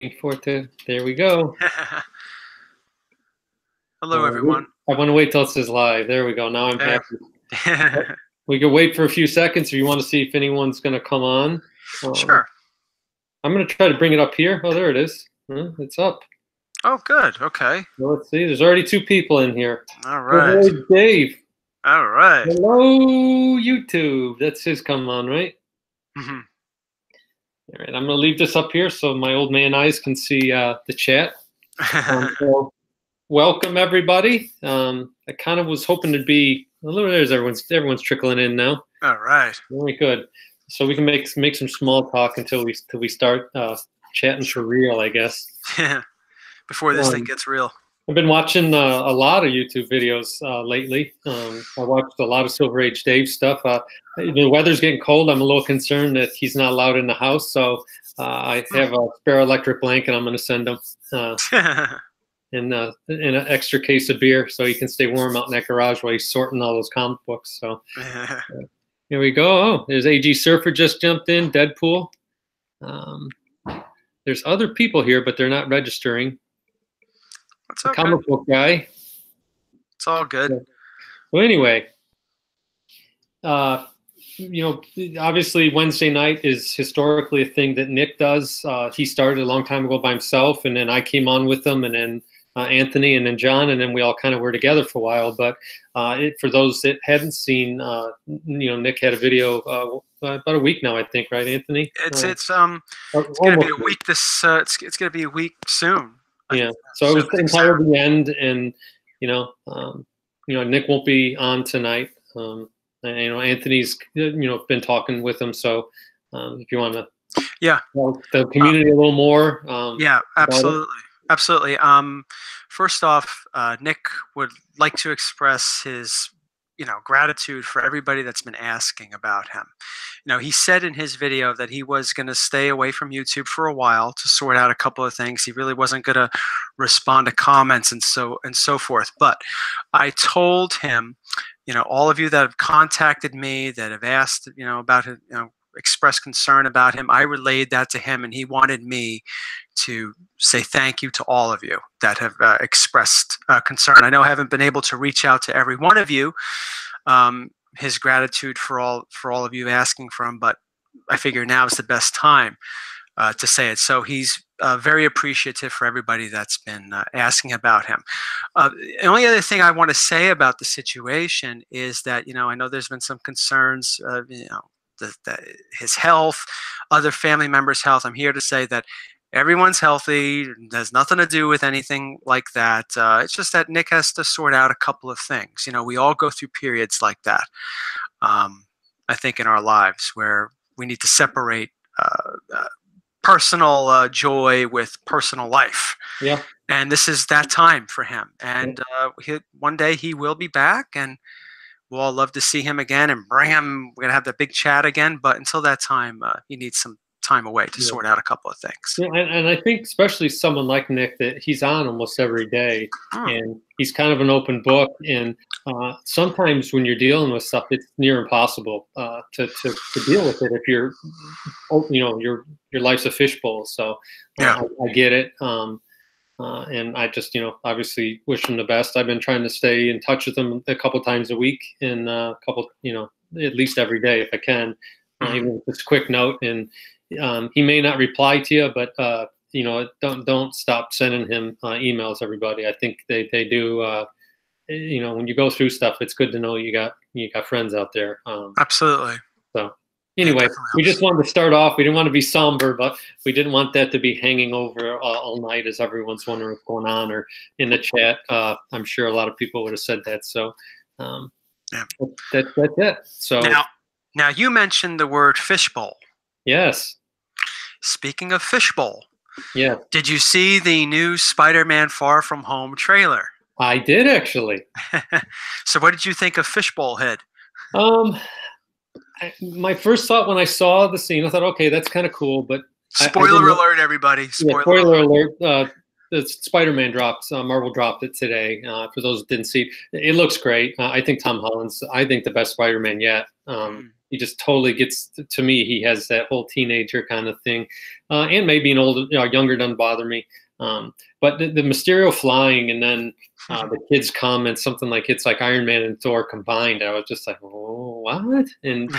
There we go. Hello, everyone. I want to wait till it says live. There we go. Now I'm happy. We can wait for a few seconds if you want to see if anyone's going to come on. Sure. I'm going to try to bring it up here. Oh, there it is. It's up. Oh, good. Okay. Well, let's see. There's already 2 people in here. All right. Hello, Dave. All right. Hello, YouTube. That's his come on, right? Mm-hmm. All right. I'm going to leave this up here so my old man eyes can see the chat. So welcome, everybody. I kind of was hoping to be a little. There's everyone's trickling in now. All right. Very good. So we can make some small talk until we start chatting for real, I guess. Yeah. Before this thing gets real. I've been watching a lot of YouTube videos lately. I watched a lot of Silver Age Dave stuff. The weather's getting cold. I'm a little concerned that he's not allowed in the house, so I have a spare electric blanket I'm going to send him. In an extra case of beer so he can stay warm out in that garage while he's sorting all those comic books. So here we go. Oh, there's AG Surfer just jumped in. Deadpool. There's other people here, but they're not registering. That's the okay. comic book guy. It's all good. So anyway, obviously Wednesday night is historically a thing that Nick does. He started a long time ago by himself, and then I came on with him, and then Anthony, and then John, and then we all kind of were together for a while. But for those that hadn't seen, Nick had a video about a week now, I think, right, Anthony? It's gonna be a week. It's gonna be a week soon. Yeah. So it was until the end, and Nick won't be on tonight. And, Anthony's been talking with him. So if you want to, tell the community a little more. Yeah, absolutely. Absolutely. First off, Nick would like to express his, gratitude for everybody that's been asking about him. He said in his video that he was going to stay away from YouTube for a while to sort out a couple of things. He really wasn't going to respond to comments and so forth. But I told him, all of you that have contacted me, that have asked, about him, expressed concern about him, I relayed that to him, and he wanted me to say thank you to all of you that have expressed concern. I know I haven't been able to reach out to every one of you, his gratitude for all of you asking for him, but I figure now is the best time to say it. So he's very appreciative for everybody that's been asking about him. The only other thing I want to say about the situation is that, I know there's been some concerns, his health, other family members' health. I'm here to say that everyone's healthy. There's nothing to do with anything like that. It's just that Nick has to sort out a couple of things. We all go through periods like that, I think, in our lives where we need to separate personal joy with personal life. Yeah. And this is that time for him. And one day he will be back, and we'll all love to see him again and bring him. We're going to have that big chat again. But until that time, he needs some time away to sort out a couple of things. Yeah, and I think especially someone like Nick, that he's on almost every day, and he's kind of an open book. And sometimes when you're dealing with stuff, it's near impossible to deal with it if your life's a fishbowl. So I get it. And I just, obviously wish him the best. I've been trying to stay in touch with him a couple times a week, and at least every day if I can, even with this quick note. And he may not reply to you, but don't stop sending him emails, everybody. I think they do. When you go through stuff, it's good to know you got friends out there. Absolutely. So anyway, we just wanted to start off. We didn't want to be somber, but we didn't want that to be hanging over all night as everyone's wondering what's going on, or in the chat. I'm sure a lot of people would have said that. So that's it. So now you mentioned the word fishbowl. Yes. Speaking of fishbowl, yeah. Did you see the new Spider-Man Far From Home trailer? I did, actually. So what did you think of Fishbowl Head? My first thought when I saw the scene, I thought, okay, that's kind of cool, but spoiler alert, everybody! Spoiler alert! Spider-Man dropped. Marvel dropped it today. For those who didn't see, it looks great. I think Tom Holland's, the best Spider-Man yet. he just totally gets to me. He has that whole teenager kind of thing, and maybe an older, younger doesn't bother me. But the Mysterio flying, and then the kids comment something like it's like Iron Man and Thor combined. I was just like, oh, what? And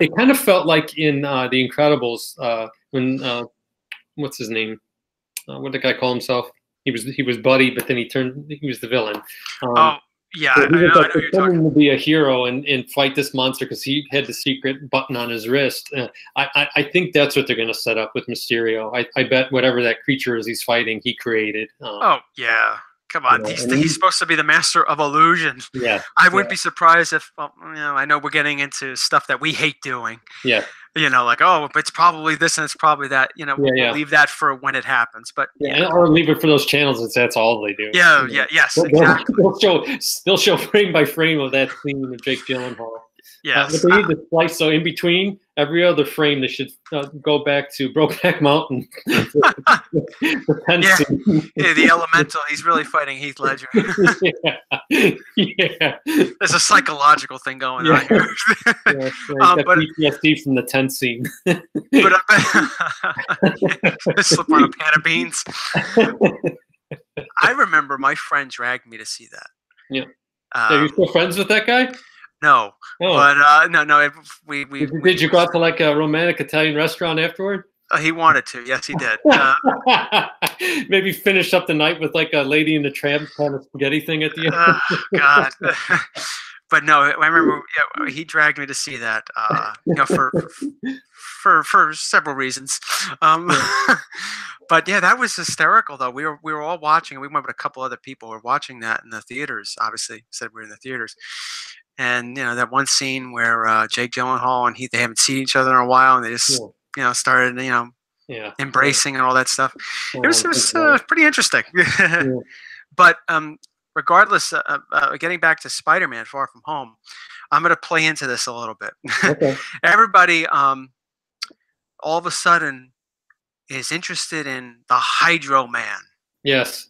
it kind of felt like in The Incredibles when what's his name? What did the guy call himself? He was Buddy, but then he was the villain. Oh yeah, so I know what you're talking. To be a hero and fight this monster because he had the secret button on his wrist. I think that's what they're going to set up with Mysterio. I bet whatever that creature is he's fighting, he created. Oh yeah. Come on, he's supposed to be the master of illusion. Yeah, I wouldn't be surprised if, I know we're getting into stuff that we hate doing. Yeah. Like, oh, it's probably this and it's probably that. We'll leave that for when it happens. But or leave it for those channels since that's all they do. Yeah, yes, exactly. They'll show frame by frame of that scene of Jake Gyllenhaal. Yes. But they need to splice, so in between every other frame, they should go back to Brokeback Mountain. The Elemental. He's really fighting Heath Ledger. Yeah. There's a psychological thing going on here. But PTSD from the tent scene. But slip on a pan of beans. I remember my friend dragged me to see that. Yeah. Are you still friends with that guy? No, but no. We did you go out to like a romantic Italian restaurant afterward? He wanted to. Yes, he did. Maybe finish up the night with like a Lady in the Tramp kind of spaghetti thing at the end. God. But no, I remember. Yeah, he dragged me to see that. For several reasons. But yeah, that was hysterical though. We were all watching. We went with a couple other people. We were watching that in the theaters. Obviously, said we were in the theaters. And that one scene where Jake Gyllenhaal and they haven't seen each other in a while, and they just started embracing and all that stuff. It was pretty interesting. But regardless, getting back to Spider-Man: Far From Home, I'm going to play into this a little bit. Okay. Everybody, all of a sudden, is interested in the Hydro Man. Yes.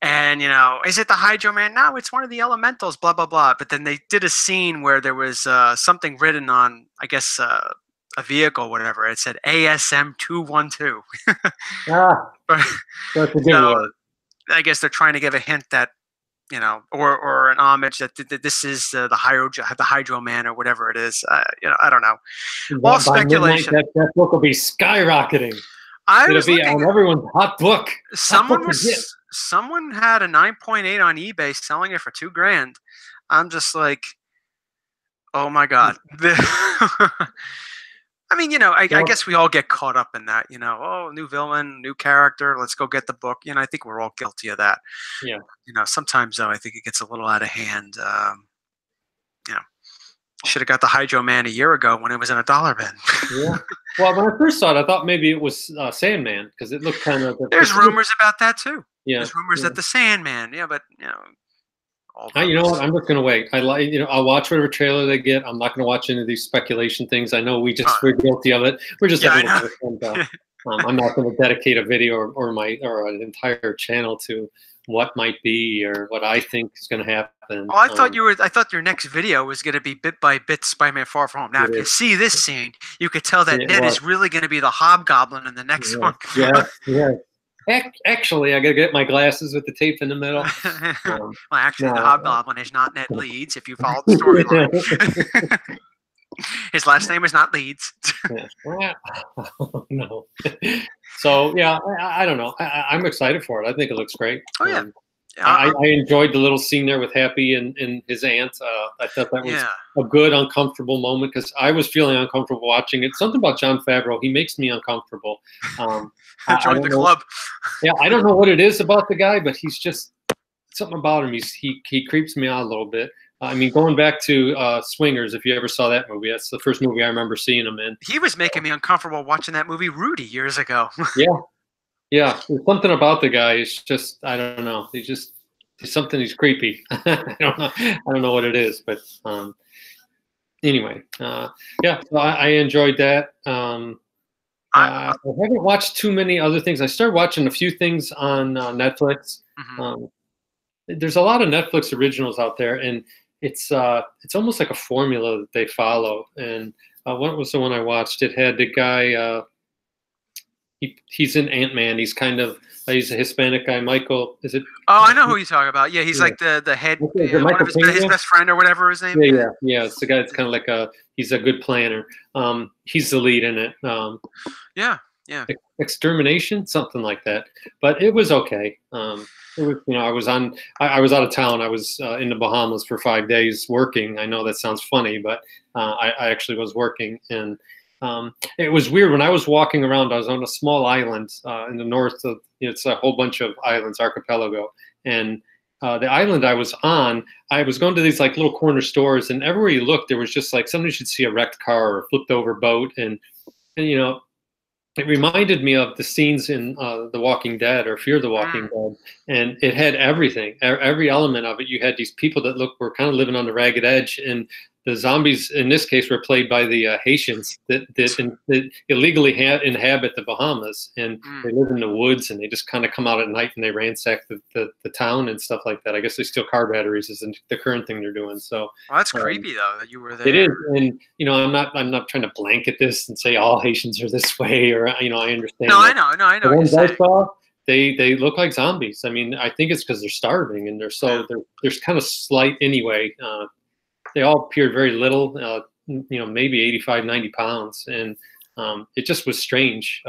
And, is it the Hydro Man? No, it's one of the elementals, blah, blah, blah. But then they did a scene where there was something written on, I guess, a vehicle, whatever. It said ASM 212. That's a good one. I guess they're trying to give a hint that, or an homage that this is the Hydro Man or whatever it is. I don't know. All speculation. That book will be skyrocketing. It'll be on everyone's hot book. Someone had a 9.8 on eBay selling it for $2,000. I'm just like, oh my God. I mean, I guess we all get caught up in that, oh, new villain, new character, let's go get the book. I think we're all guilty of that. Yeah. Sometimes though, I think it gets a little out of hand. Should have got the Hydro Man a year ago when it was in a $1 bin. Yeah. Well, when I first saw it, I thought maybe it was Sandman because it looked kind of. There's rumors about that too. Yeah. There's rumors that the Sandman. Yeah, but you know what? I'm just gonna wait. I'll watch whatever trailer they get. I'm not gonna watch any of these speculation things. I know we're guilty of it. We're just having a fun time. I'm not going to dedicate a video or an entire channel to what might be or what I think is going to happen. Oh, I thought your next video was going to be bit by bit Spider-Man: Far From Home. Now, if you see this scene, you could tell that Ned is really going to be the Hobgoblin in the next one. Yeah. Actually, I got to get my glasses with the tape in the middle. Well, actually, the Hobgoblin is not Ned Leeds. If you follow the storyline. His last name is not Leeds. No. So yeah, I don't know. I'm excited for it. I think it looks great. Oh yeah. I enjoyed the little scene there with Happy and his aunt. I thought that was a good uncomfortable moment because I was feeling uncomfortable watching it. Something about Jon Favreau, he makes me uncomfortable. Join the club. Yeah, I don't know what it is about the guy, but he's just something about him. He creeps me out a little bit. I mean, going back to Swingers, if you ever saw that movie, that's the first movie I remember seeing him in. He was making me uncomfortable watching that movie Rudy years ago. Yeah. There's something about the guy. It's just, I don't know. He's something. He's creepy. I don't know what it is, but anyway, yeah. So I enjoyed that. I haven't watched too many other things. I started watching a few things on Netflix. Mm-hmm. There's a lot of Netflix originals out there, and it's almost like a formula that they follow. And what was the one I watched? It had the guy. He's in Ant-Man. He's kind of he's a Hispanic guy. Michael, is it? Oh, I know who you're talking about. Yeah, he's like the head, one of his best friend or whatever his name. Yeah. It's the guy that's kind of like he's a good planner. He's the lead in it. Yeah. Extermination, something like that. But it was okay. It was, I was out of town. I was in the Bahamas for 5 days working. I know that sounds funny, but I actually was working, and it was weird when I was walking around. I was on a small island in the north of, it's a whole bunch of islands, archipelago, and the island I was on, I was going to these like little corner stores, and everywhere you looked, there was just like somebody should see a wrecked car or a flipped over boat, and it reminded me of the scenes in The Walking Dead or Fear the Walking Dead, and it had everything, every element of it. You had these people that were kind of living on the ragged edge, and the zombies in this case were played by the Haitians that illegally inhabit the Bahamas, and they live in the woods, and they just kind of come out at night and they ransack the town and stuff like that. I guess they steal car batteries is the current thing they're doing. So that's creepy though that you were there. It is, and I'm not trying to blanket this and say all Haitians are this way, or I understand. No, I know. The ones I saw, they look like zombies. I mean, I think it's because they're starving and they're kind of slight anyway. They all appeared very little, maybe 85, 90 pounds. And it just was strange.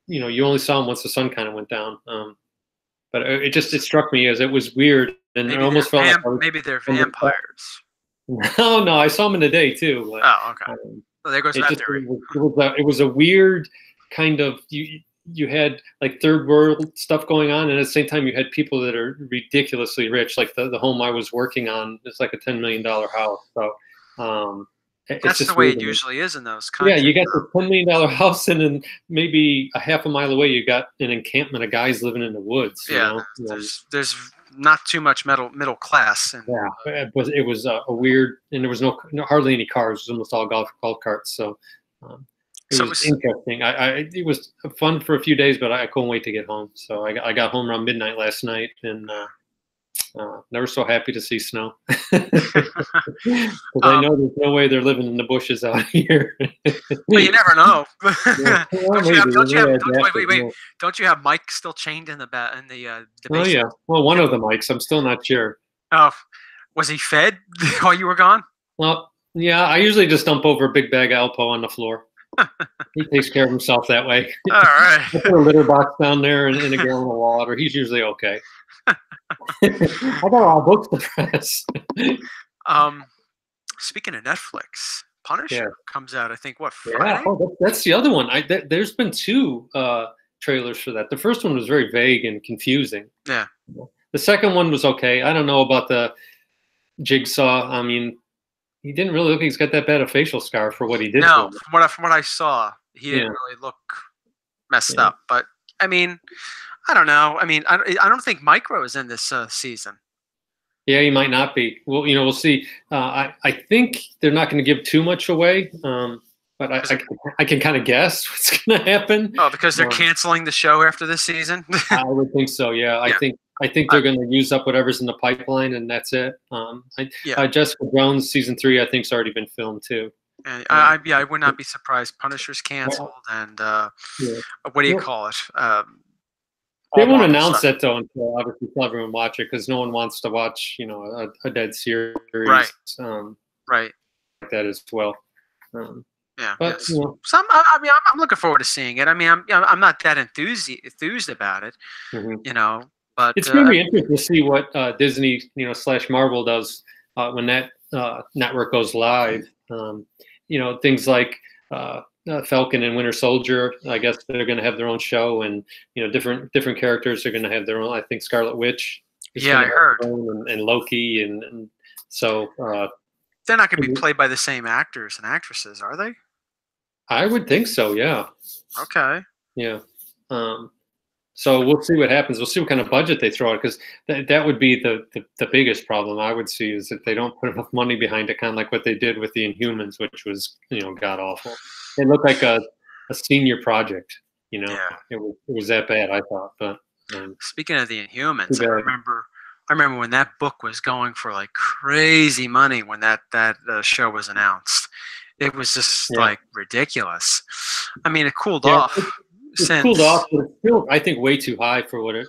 You only saw them once the sun kind of went down. But it struck me as it was weird. And maybe it almost felt like maybe they're vampires. No, I saw them in the day too. But, okay. So there goes that theory. It was a weird kind of, you had like third world stuff going on, and at the same time you had people that are ridiculously rich. Like the home I was working on, it's like a $10 million house. So that's just the way it usually is in those countries. Yeah, you got the $10 million house, and then maybe a half a mile away you got an encampment of guys living in the woods. There's not too much middle class. And, it was a weird, and there was hardly any cars. It was almost all golf carts. So. It was interesting. It was fun for a few days, but I couldn't wait to get home. So I got home around midnight last night, and never so happy to see snow. Because I know there's no way they're living in the bushes out here. Well, you never know. Don't you have Mike still chained in the basement? Oh yeah. Well, one of the Mikes. I'm still not sure. Oh, was he fed while you were gone? Well, yeah. I usually just dump over a big bag of Alpo on the floor. He takes care of himself that way. All right. I put a litter box down there and a gallon of water. He's usually okay. I got a lot of books to press. Speaking of Netflix, Punisher comes out, I think, Friday? Yeah, that's the other one. There's been two trailers for that. The first one was very vague and confusing. Yeah. The second one was okay. I don't know about the Jigsaw. I mean, he didn't really look like he's got that bad a facial scar for what he did. No, from what I saw, he didn't really look messed up. But I mean, I don't know. I mean, I don't think Micro is in this season. Yeah, he might not be. Well, we'll see. I think they're not going to give too much away. But I can kind of guess what's going to happen. Oh, because they're canceling the show after this season. I would think so. Yeah, I think they're going to use up whatever's in the pipeline, and that's it. Jessica Jones season 3, I think, has already been filmed too. And I would not be surprised. Punisher's canceled, and what do you call it? They won't announce that though until obviously everyone watch it, because no one wants to watch a dead series, right? Like that as well. Yeah, but so I'm looking forward to seeing it. I mean, I'm not that enthused about it, But it's going to be interesting to see what Disney, / Marvel does when that network goes live. Things like Falcon and Winter Soldier. I guess they're going to have their own show, and different characters are going to have their own. I think Scarlet Witch. I heard. And Loki, and so they're not going to be played by the same actors and actresses, are they? I would think so. Yeah. Okay. Yeah. So we'll see what happens. We'll see what kind of budget they throw out, because that would be the biggest problem I would see, is if they don't put enough money behind it, kind of like what they did with the Inhumans, which was god awful. It looked like a senior project. It was that bad, I thought. But speaking of the Inhumans, I remember I remember when that book was going for like crazy money when that show was announced. It was just like ridiculous. I mean, it cooled off. It's cooled off, but it's still, I think, way too high for what it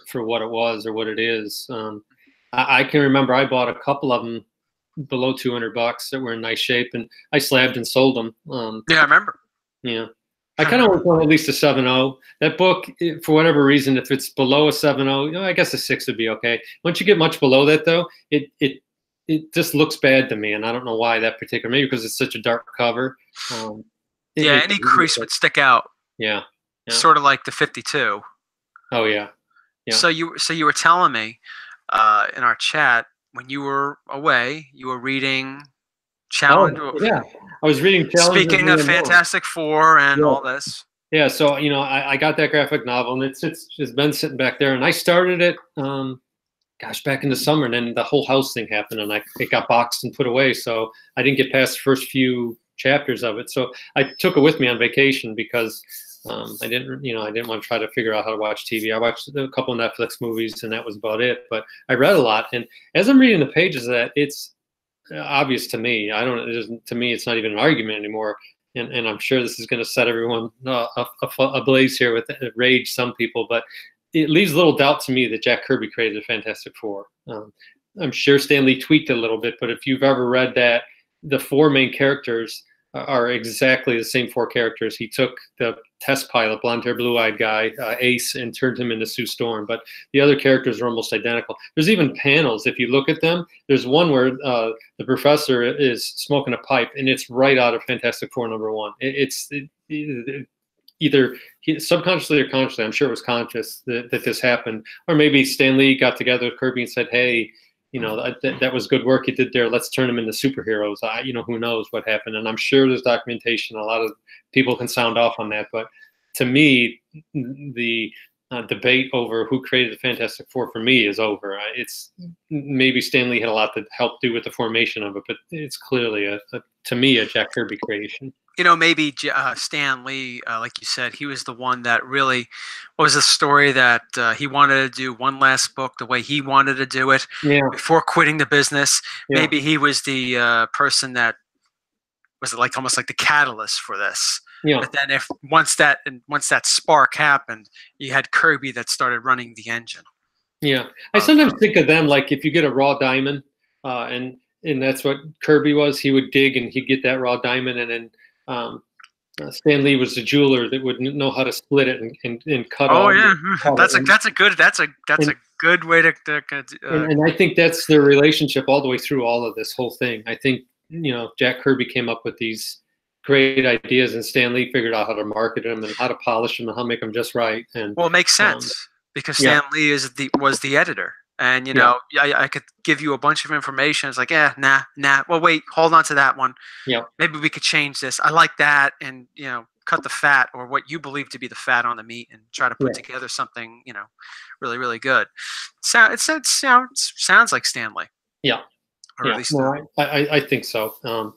was or what it is. I can remember I bought a couple of them below $200 that were in nice shape, and I slabbed and sold them. Yeah, I remember. Yeah. I kind of want at least a 7.0. That book, for whatever reason, if it's below a 7.0, you know, I guess a 6 would be okay. Once you get much below that, though, it just looks bad to me, and I don't know why that particular. Maybe because it's such a dark cover. Yeah, any crease would stick out. Yeah. Sort of like the 52. Oh yeah. Yeah. So you were telling me in our chat when you were away, you were reading Challenge. Oh, yeah. I was reading Challenge. Speaking of Fantastic Four and all this. Yeah, so you know, I got that graphic novel, and it's been sitting back there, and I started it, back in the summer, and then the whole house thing happened, and it got boxed and put away, so I didn't get past the first few chapters of it. So I took it with me on vacation because I didn't want to try to figure out how to watch TV. I watched a couple of Netflix movies, and that was about it. But I read a lot, and as I'm reading the pages of that, it's obvious to me. To me, it's not even an argument anymore. And I'm sure this is going to set everyone ablaze here with rage, some people, but it leaves little doubt to me that Jack Kirby created the Fantastic Four. I'm sure Stan Lee tweaked it a little bit, but if you've ever read that, the four main characters are exactly the same four characters. He took the test pilot, blonde-haired, blue-eyed guy, Ace, and turned him into Sue Storm. But the other characters are almost identical. There's even panels. If you look at them, there's one where the professor is smoking a pipe, and it's right out of Fantastic Four #1. It's either subconsciously or consciously. I'm sure it was conscious that this happened. Or maybe Stan Lee got together with Kirby and said, hey, you know, that was good work you did there. Let's turn them into superheroes. Who knows what happened. And I'm sure there's documentation. A lot of people can sound off on that. But to me, the debate over who created the Fantastic Four for me is over. It's maybe Stan Lee had a lot to help do with the formation of it, but it's clearly to me a Jack Kirby creation. You know, maybe Stan Lee, like you said, he was the one that really was a story that he wanted to do one last book the way he wanted to do it before quitting the business. Yeah. Maybe he was the person that was like almost like the catalyst for this. Yeah. But then once that spark happened, you had Kirby that started running the engine. Yeah, I sometimes think of them like if you get a raw diamond, and that's what Kirby was. He would dig and he'd get that raw diamond, and then Stan Lee was the jeweler that would know how to split it and cut. Oh yeah, that's a good way to. And I think that's their relationship all the way through all of this whole thing. I think Jack Kirby came up with these great ideas, and Stan Lee figured out how to market them and how to polish them and how to make them just right. And well, it makes sense because Stan Lee was the editor. And, I could give you a bunch of information. It's like, nah. Well, wait, hold on to that one. Yeah. Maybe we could change this. I like that. And, cut the fat or what you believe to be the fat on the meat and try to put together something, really, really good. It sounds like Stan Lee. Yeah. Or at least I think so. And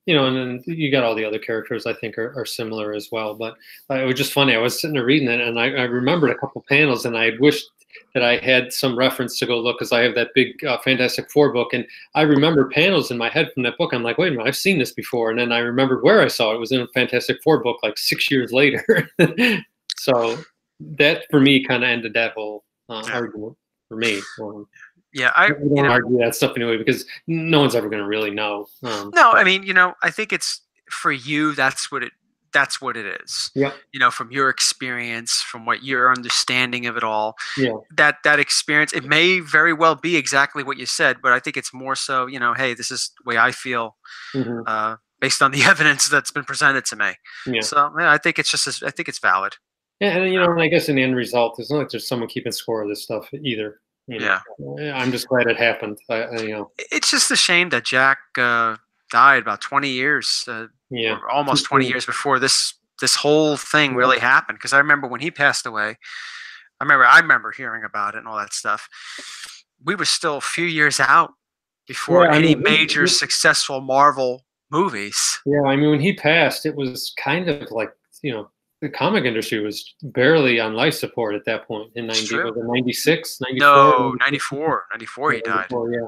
then you got all the other characters I think are similar as well. But it was just funny. I was sitting there reading it, and I remembered a couple panels, and I had wished that I had some reference to go look because I have that big Fantastic Four book, and I remember panels in my head from that book. I'm like, wait a minute, I've seen this before, and then I remembered where I saw it. It was in a Fantastic Four book like 6 years later. So that for me kind of ended that whole argument for me. Yeah, I don't argue that stuff anyway because no one's ever going to really know. No, I mean, I think it's for you. That's what it is. Yeah. From your experience, from what your understanding of it all. Yeah. That experience, it may very well be exactly what you said, but I think it's more so, hey, this is the way I feel, based on the evidence that's been presented to me. Yeah. So I think I think it's valid. Yeah, and I guess in the end result, it's not like there's someone keeping score of this stuff either. Yeah. I'm just glad it happened. It's just a shame that Jack died about 20 years, or almost 20 years before this whole thing really happened. Because I remember when he passed away, I remember hearing about it and all that stuff. We were still a few years out before any major successful Marvel movies. Yeah, I mean, when he passed, it was kind of like, the comic industry was barely on life support at that point in 90, was it 96, 94? No, 94. 94 he died. 94, yeah.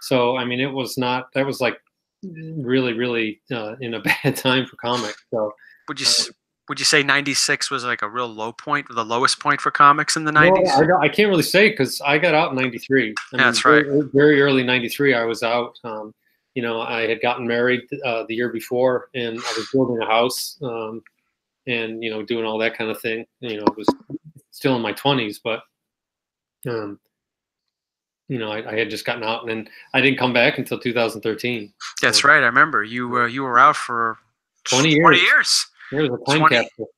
So, I mean, it was not, that was like really, really in a bad time for comics. So, would you say 96 was like a real low point, the lowest point for comics in the 90s? Well, I can't really say because I got out in 93. That's right. Very early 93, I was out. You know, I had gotten married the year before, and I was building a house, and you know, doing all that kind of thing. You know, I was still in my 20s, but you know, I had just gotten out, and then I didn't come back until 2013. That's right. I remember you were out for 20 years. 20 years. It was a time capsule.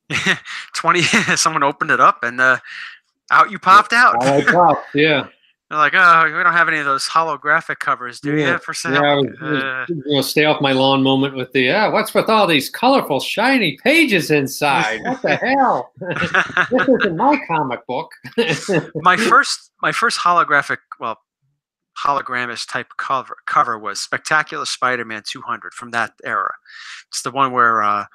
20. Someone opened it up, and out you popped out. I popped, yeah. They're like, oh, we don't have any of those holographic covers, do you? For sale? Yeah, I was, you know, stay off my lawn moment with the, what's with all these colorful, shiny pages inside? What the hell? This isn't my comic book. my first holographic, well, hologramish type cover was Spectacular Spider-Man 200 from that era. It's the one where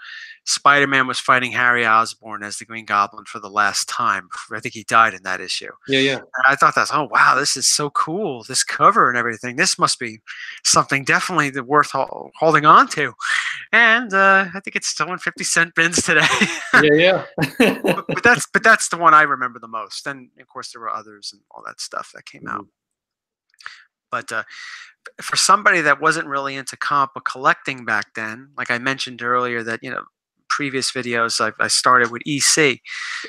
Spider-Man was fighting Harry Osborn as the Green Goblin for the last time. I think he died in that issue. Yeah. And I thought that's, oh wow, this is so cool, this cover and everything. This must be something definitely worth holding on to. And I think it's still in 50-cent bins today. Yeah. but that's the one I remember the most. And of course there were others and all that stuff that came out. But for somebody that wasn't really into comic book collecting back then, like I mentioned earlier, that, you know, previous videos I started with EC,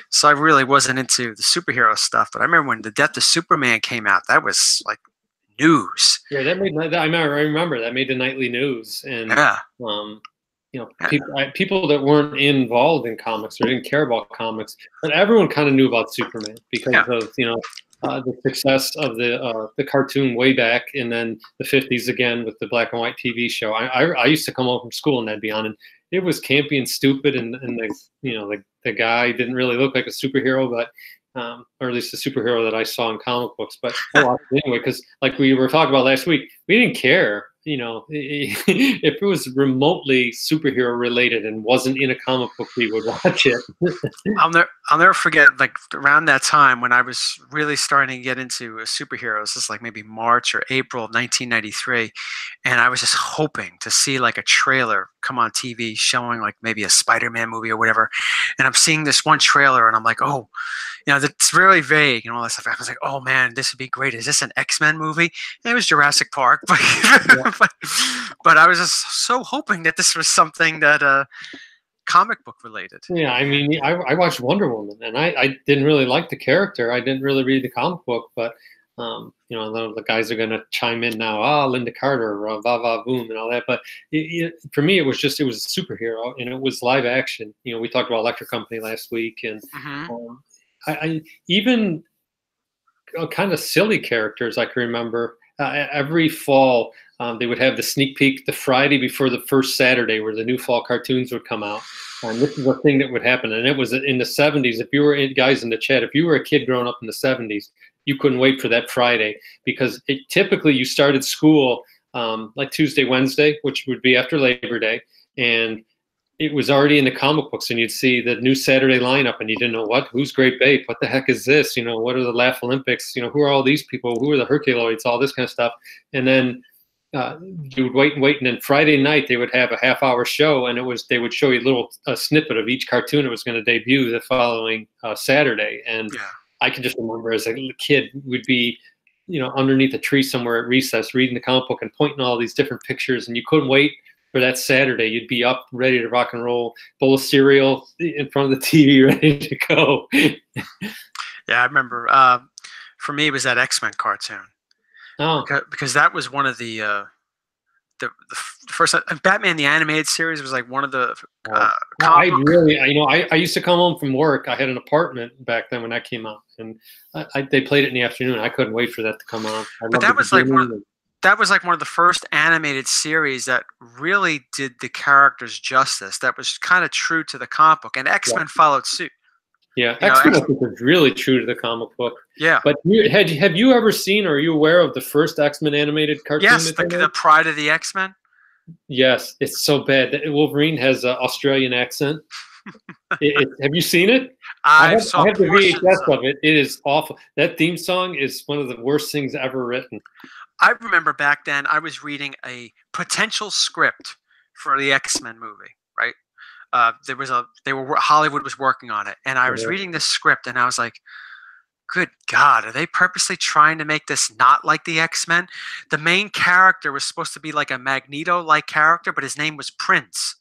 so I really wasn't into the superhero stuff. But I remember when The Death of Superman came out, that was like news. Yeah, that made. I remember that made the nightly news, and you know, people that weren't involved in comics or didn't care about comics, but everyone kind of knew about Superman because of, you know, the success of the cartoon way back, and then the 50s again with the black and white TV show. I used to come home from school and that'd be on, and it was campy and stupid, and the, you know, the guy didn't really look like a superhero, but or at least the superhero that I saw in comic books. But I watched it anyway because, like we were talking about last week, we didn't care. You know, if it was remotely superhero related and wasn't in a comic book, we would watch it. I'll never forget, like around that time when I was really starting to get into superheroes. This is like maybe March or April of 1993, and I was just hoping to see like a trailer come on TV showing like maybe a Spider-Man movie or whatever. And I'm seeing this one trailer, and I'm like, oh, you know, that's really vague and all that stuff. I was like, oh man, this would be great. Is this an X-Men movie? And it was Jurassic Park, but but I was just so hoping that this was something that comic book related. Yeah, I mean, I watched Wonder Woman, and I didn't really like the character. I didn't really read the comic book, but you know, the guys are going to chime in now. Linda Carter, va va boom, and all that. But for me, it was a superhero, and it was live action. You know, we talked about Electric Company last week, and I even kind of silly characters I can remember. Every fall, they would have the sneak peek the Friday before the first Saturday where the new fall cartoons would come out. And this is a thing that would happen. And it was in the 70s. If you were guys in the chat, if you were a kid growing up in the 70s, you couldn't wait for that Friday because typically you started school like Tuesday, Wednesday, which would be after Labor Day. And it was already in the comic books, and you'd see the new Saturday lineup, and you didn't know who's Great Bape, what the heck is this? You know, what are the Laugh Olympics? You know, who are all these people? Who are the Herculoids? All this kind of stuff. And then you would wait, and then Friday night they would have a half-hour show, and they would show you a snippet of each cartoon that was going to debut the following Saturday. And I can just remember as a kid, we'd be, you know, underneath a tree somewhere at recess, reading the comic book and pointing all these different pictures, and you couldn't wait for that Saturday. You'd be up ready to rock and roll, bowl of cereal in front of the TV, ready to go. Yeah, I remember. For me, it was that X-Men cartoon. Oh, because that was one of the first Batman the Animated Series was like one of the. I used to come home from work. I had an apartment back then when that came out, and they played it in the afternoon. I couldn't wait for that to come on. But that was like one of the first animated series that really did the characters justice. That was kind of true to the comic book, and X-Men followed suit. Yeah, X-Men was really true to the comic book. Yeah. But have you ever seen, or are you aware of the first X-Men animated cartoon? Yes, the Pride of the X-Men. Yes, it's so bad. Wolverine has an Australian accent. Have you seen it? I I saw have the portions VHS of of it. It is awful. That theme song is one of the worst things ever written. I remember back then I was reading a potential script for the X-Men movie, right? Hollywood was working on it, and I was reading this script, and I was like, "Good God, are they purposely trying to make this not like the X-Men?" The main character was supposed to be like a Magneto-like character, but his name was Prince.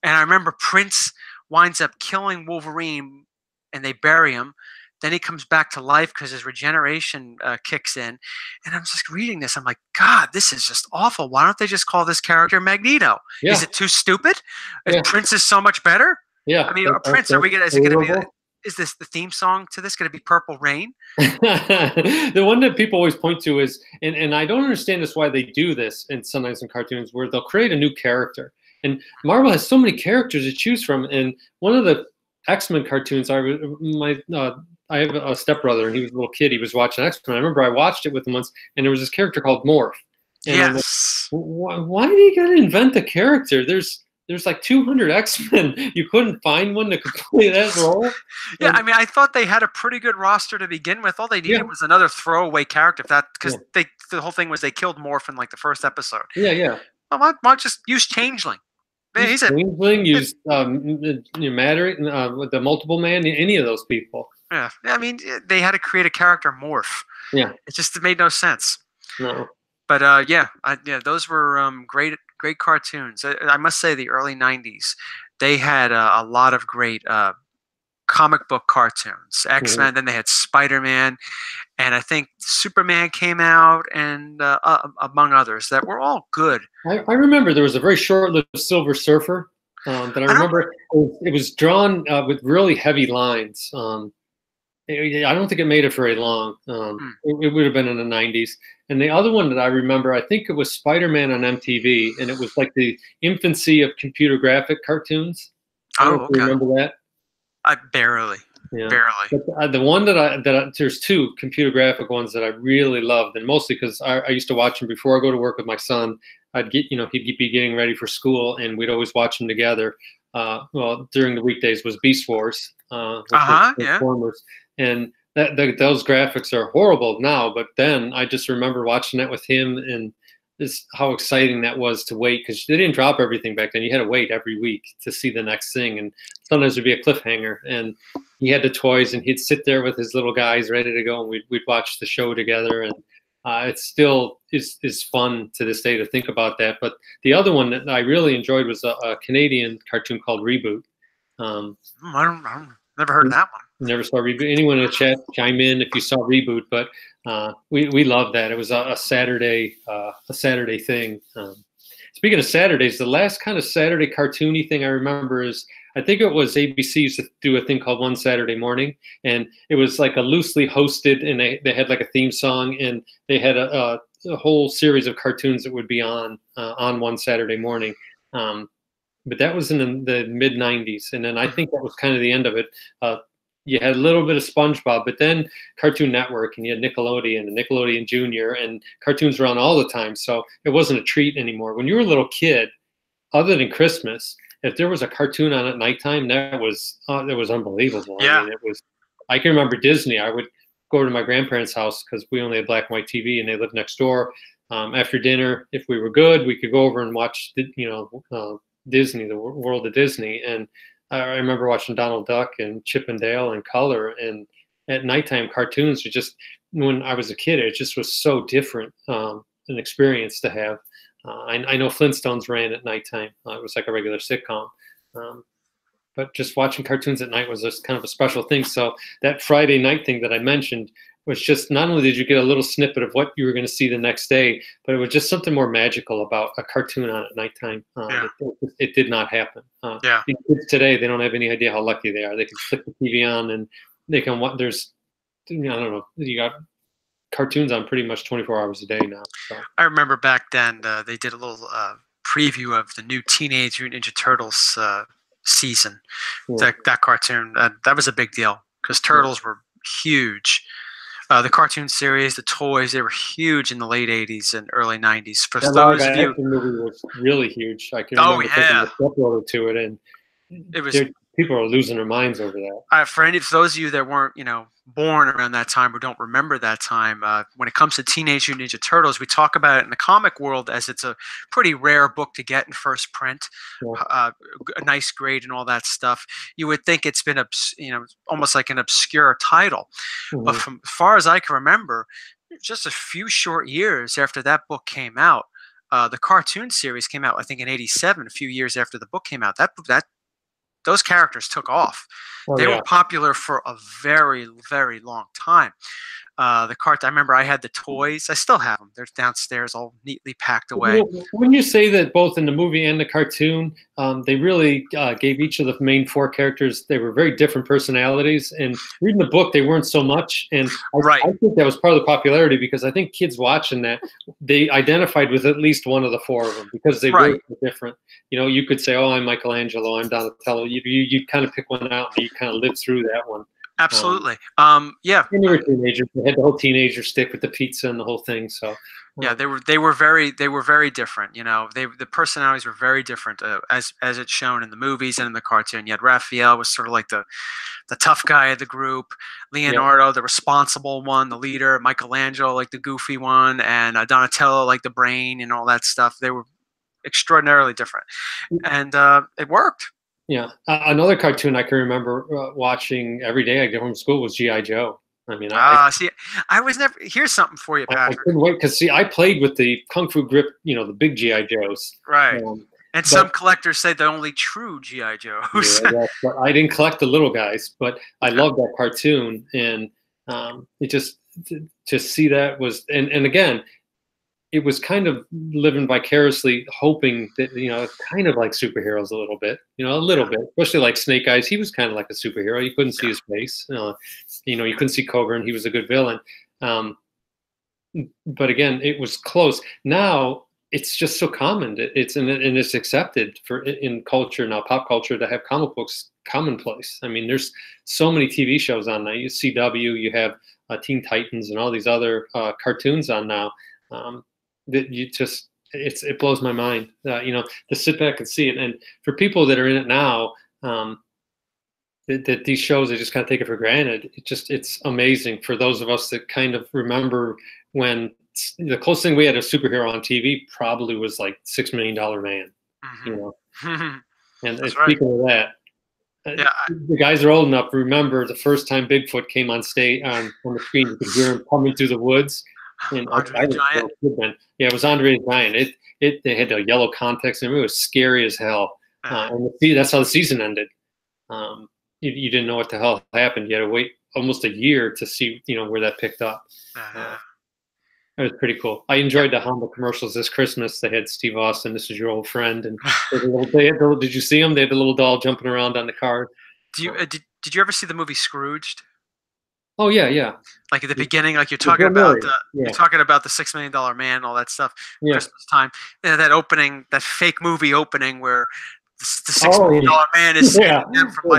And I remember Prince winds up killing Wolverine, and they bury him. Then he comes back to life because his regeneration kicks in. And I'm just reading this. I'm like, God, this is just awful. Why don't they just call this character Magneto? Yeah. Is it too stupid? Yeah. Prince is so much better. Yeah. I mean, Prince, is it going to be? Is this the theme song to this going to be Purple Rain? The one that people always point to is, and I don't understand this why they do this in sometimes in cartoons, where they'll create a new character. And Marvel has so many characters to choose from. And one of the X-Men cartoons, I have a stepbrother, and he was a little kid. He was watching X-Men. I remember I watched it with him once, and there was this character called Morph. And yes. why did he gotta invent a character? There's like 200 X-Men. You couldn't find one that could play that role? Yeah, I mean, I thought they had a pretty good roster to begin with. All they needed was another throwaway character. Because the whole thing was they killed Morph in like the first episode. Yeah. Well, why not just use Changeling? Changeling, use Matter, with the Multiple Man, any of those people. Yeah, I mean, they had to create a character Morph. Yeah, it made no sense. No. But those were great cartoons. I must say, the early '90s, they had a lot of great comic book cartoons. X-Men, then they had Spider-Man, and I think Superman came out, and among others that were all good. I remember there was a very short-lived Silver Surfer that I remember. It was drawn with really heavy lines. I don't think it made it very long. It would have been in the 90s. And the other one that I remember, I think it was Spider-Man on MTV, and it was like the infancy of computer graphic cartoons. I don't know if you remember that. I barely. But, the one there's two computer graphic ones that I really loved, and mostly because I used to watch them before I go to work with my son. I'd he'd be getting ready for school, and we'd always watch them together. During the weekdays was Beast Wars. Transformers. And those graphics are horrible now, but then I just remember watching that with him, and how exciting that was to wait, because they didn't drop everything back then. You had to wait every week to see the next thing, and sometimes there'd be a cliffhanger, and he had the toys, and he'd sit there with his little guys ready to go, and we'd watch the show together, and it still is fun to this day to think about that. But the other one that I really enjoyed was a Canadian cartoon called Reboot. I never heard of that one. Never saw Reboot. Anyone in the chat, chime in if you saw Reboot. But we loved that. It was a Saturday thing. Speaking of Saturdays, the last kind of Saturday cartoony thing I remember is, I think it was ABC used to do a thing called One Saturday Morning, and it was like a loosely hosted, and they had like a theme song, and they had a whole series of cartoons that would be on One Saturday Morning. But that was in the mid 90s, and then I think that was kind of the end of it. You had a little bit of SpongeBob, but then Cartoon Network, and you had Nickelodeon and Nickelodeon Junior, and cartoons were on all the time, so it wasn't a treat anymore. When you were a little kid, other than Christmas, if there was a cartoon on at nighttime, that was unbelievable. Yeah. I mean, I can remember Disney. I would go over to my grandparents' house because we only had black and white TV, and they lived next door. After dinner, if we were good, we could go over and watch Disney, the world of Disney. And I remember watching Donald Duck and Chip and Dale and Color, and at nighttime cartoons were just, when I was a kid, it just was so different an experience to have. I know Flintstones ran at nighttime. It was like a regular sitcom. But just watching cartoons at night was just kind of a special thing. So that Friday night thing that I mentioned was just, not only did you get a little snippet of what you were going to see the next day, but it was just something more magical about a cartoon on at nighttime. It did not happen. Kids today, they don't have any idea how lucky they are. They can flick the TV on, and they can watch. There's, I don't know, you got cartoons on pretty much 24 hours a day now. So. I remember back then they did a little preview of the new Teenage Mutant Ninja Turtles season. Yeah. That cartoon, that was a big deal, because Turtles were huge. The cartoon series, the toys, they were huge in the late 80s and early 90s. For those of you, the movie was really huge. I can remember taking a stepbrother to it, and it was people are losing their minds over that. For those of you that weren't, born around that time or don't remember that time, when it comes to Teenage Mutant Ninja Turtles, we talk about it in the comic world as it's a pretty rare book to get in first print, a nice grade and all that stuff. You would think it's been, almost like an obscure title. But from as far as I can remember, just a few short years after that book came out, the cartoon series came out, I think in '87, a few years after the book came out. Those characters took off. They were popular for a very, very long time. I remember I had the toys. I still have them. They're downstairs, all neatly packed away. When you say that both in the movie and the cartoon, they really gave each of the main four characters, they were very different personalities. And reading the book, they weren't so much. And I think that was part of the popularity, because I think kids watching that, they identified with at least one of the four of them, because they were different. You could say, oh, I'm Michelangelo, I'm Donatello. You kind of pick one out and you kind of live through that one. Absolutely. Yeah. And they were teenagers. They had the whole teenager stick with the pizza and the whole thing. So yeah, they were very different. The personalities were very different as it's shown in the movies and in the cartoon. You had Raphael was sort of like the tough guy of the group, Leonardo, the responsible one, the leader, Michelangelo, like the goofy one, and Donatello, like the brain and all that stuff. They were extraordinarily different, and it worked. Yeah, another cartoon I can remember watching every day I get home from school was G.I. Joe. I mean, I was never. Here's something for you, Patrick. I couldn't wait, because I played with the Kung Fu Grip, the big G.I. Joes. Right. And some collectors say the only true G.I. Joes. But I didn't collect the little guys, but I loved that cartoon, and it just to see that was, and again, it was kind of living vicariously, hoping that, kind of like superheroes a little bit, especially like Snake Eyes. He was kind of like a superhero. You couldn't see his face. You couldn't see Cobra, and he was a good villain. But again, it was close. Now it's just so common. It's accepted in culture now, pop culture, to have comic books commonplace. I mean, there's so many TV shows on now. You CW, you have Teen Titans, and all these other cartoons on now. That it blows my mind, to sit back and see it. And for people that are in it now, that these shows, they just kind of take it for granted. It's amazing for those of us that kind of remember when the closest thing we had a superhero on TV probably was like $6 Million Man, And speaking of that, the guys are old enough to remember the first time Bigfoot came on stage on the screen. You could hear him coming through the woods. And Andre the Giant. Yeah, it was Andre the Giant. They had the yellow context, and it was scary as hell. And that's how the season ended. You didn't know what the hell happened. You had to wait almost a year to see, where that picked up. It was pretty cool. I enjoyed the Honda commercials this Christmas. They had Steve Austin, "This is your old friend," and did you see them? They had the little doll jumping around on the car. Did you ever see the movie Scrooged? Oh yeah. Like at the beginning, like you're talking about the $6 Million Man, all that stuff. Christmas time, that opening, that fake movie opening where the $6 Million Man is saving them from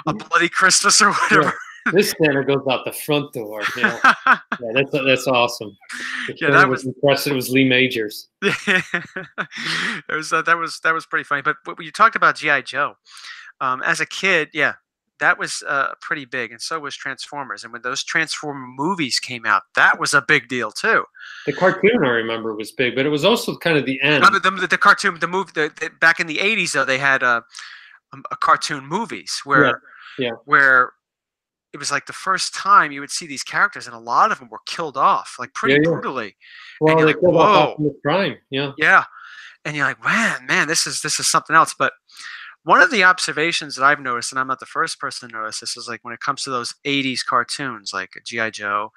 a bloody Christmas or whatever. This Santa goes out the front door. That's awesome. That was impressive. It was Lee Majors. That was pretty funny. But when you talked about G.I. Joe, as a kid, that was pretty big, and so was Transformers. And when those Transformer movies came out, that was a big deal too. The cartoon, I remember, was big, but it was also kind of the end. The cartoon, the movie, back in the '80s, though, they had a cartoon movies where it was like the first time you would see these characters, and a lot of them were killed off, like pretty brutally. Well, they killed off Optimus Prime. Yeah, and you're like, man, this is something else. But one of the observations that I've noticed, and I'm not the first person to notice this, is like when it comes to those '80s cartoons, like G.I. Joe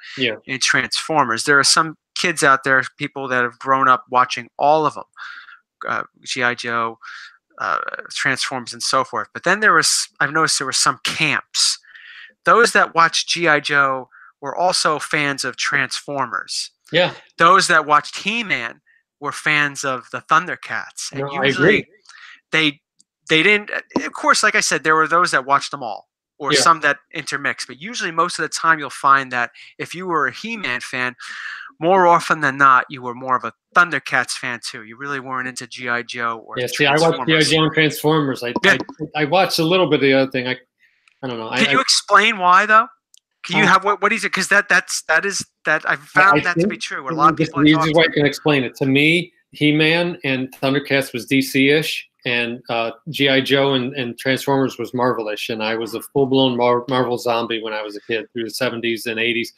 and Transformers, there are some kids out there, people that have grown up watching all of them, G.I. Joe, Transformers, and so forth. But then I've noticed there were some camps. Those that watched G.I. Joe were also fans of Transformers. Yeah. Those that watched He-Man were fans of the Thundercats. And usually they didn't, of course, like I said, there were those that watched them all, or some that intermixed. But usually most of the time you'll find that if you were a He-Man fan, more often than not, you were more of a Thundercats fan too. You really weren't into GI Joe or Yeah, see, I watched GI Joe and Transformers. I watched a little bit of the other thing. I don't know. Can you explain why though? Can you have what is it? Because that is I found that to be true. A lot of people. The easiest way I can explain it, to me, He-Man and Thundercats was DC-ish, and GI Joe and Transformers was Marvel-ish, and I was a full-blown Marvel zombie when I was a kid through the 70s and 80s.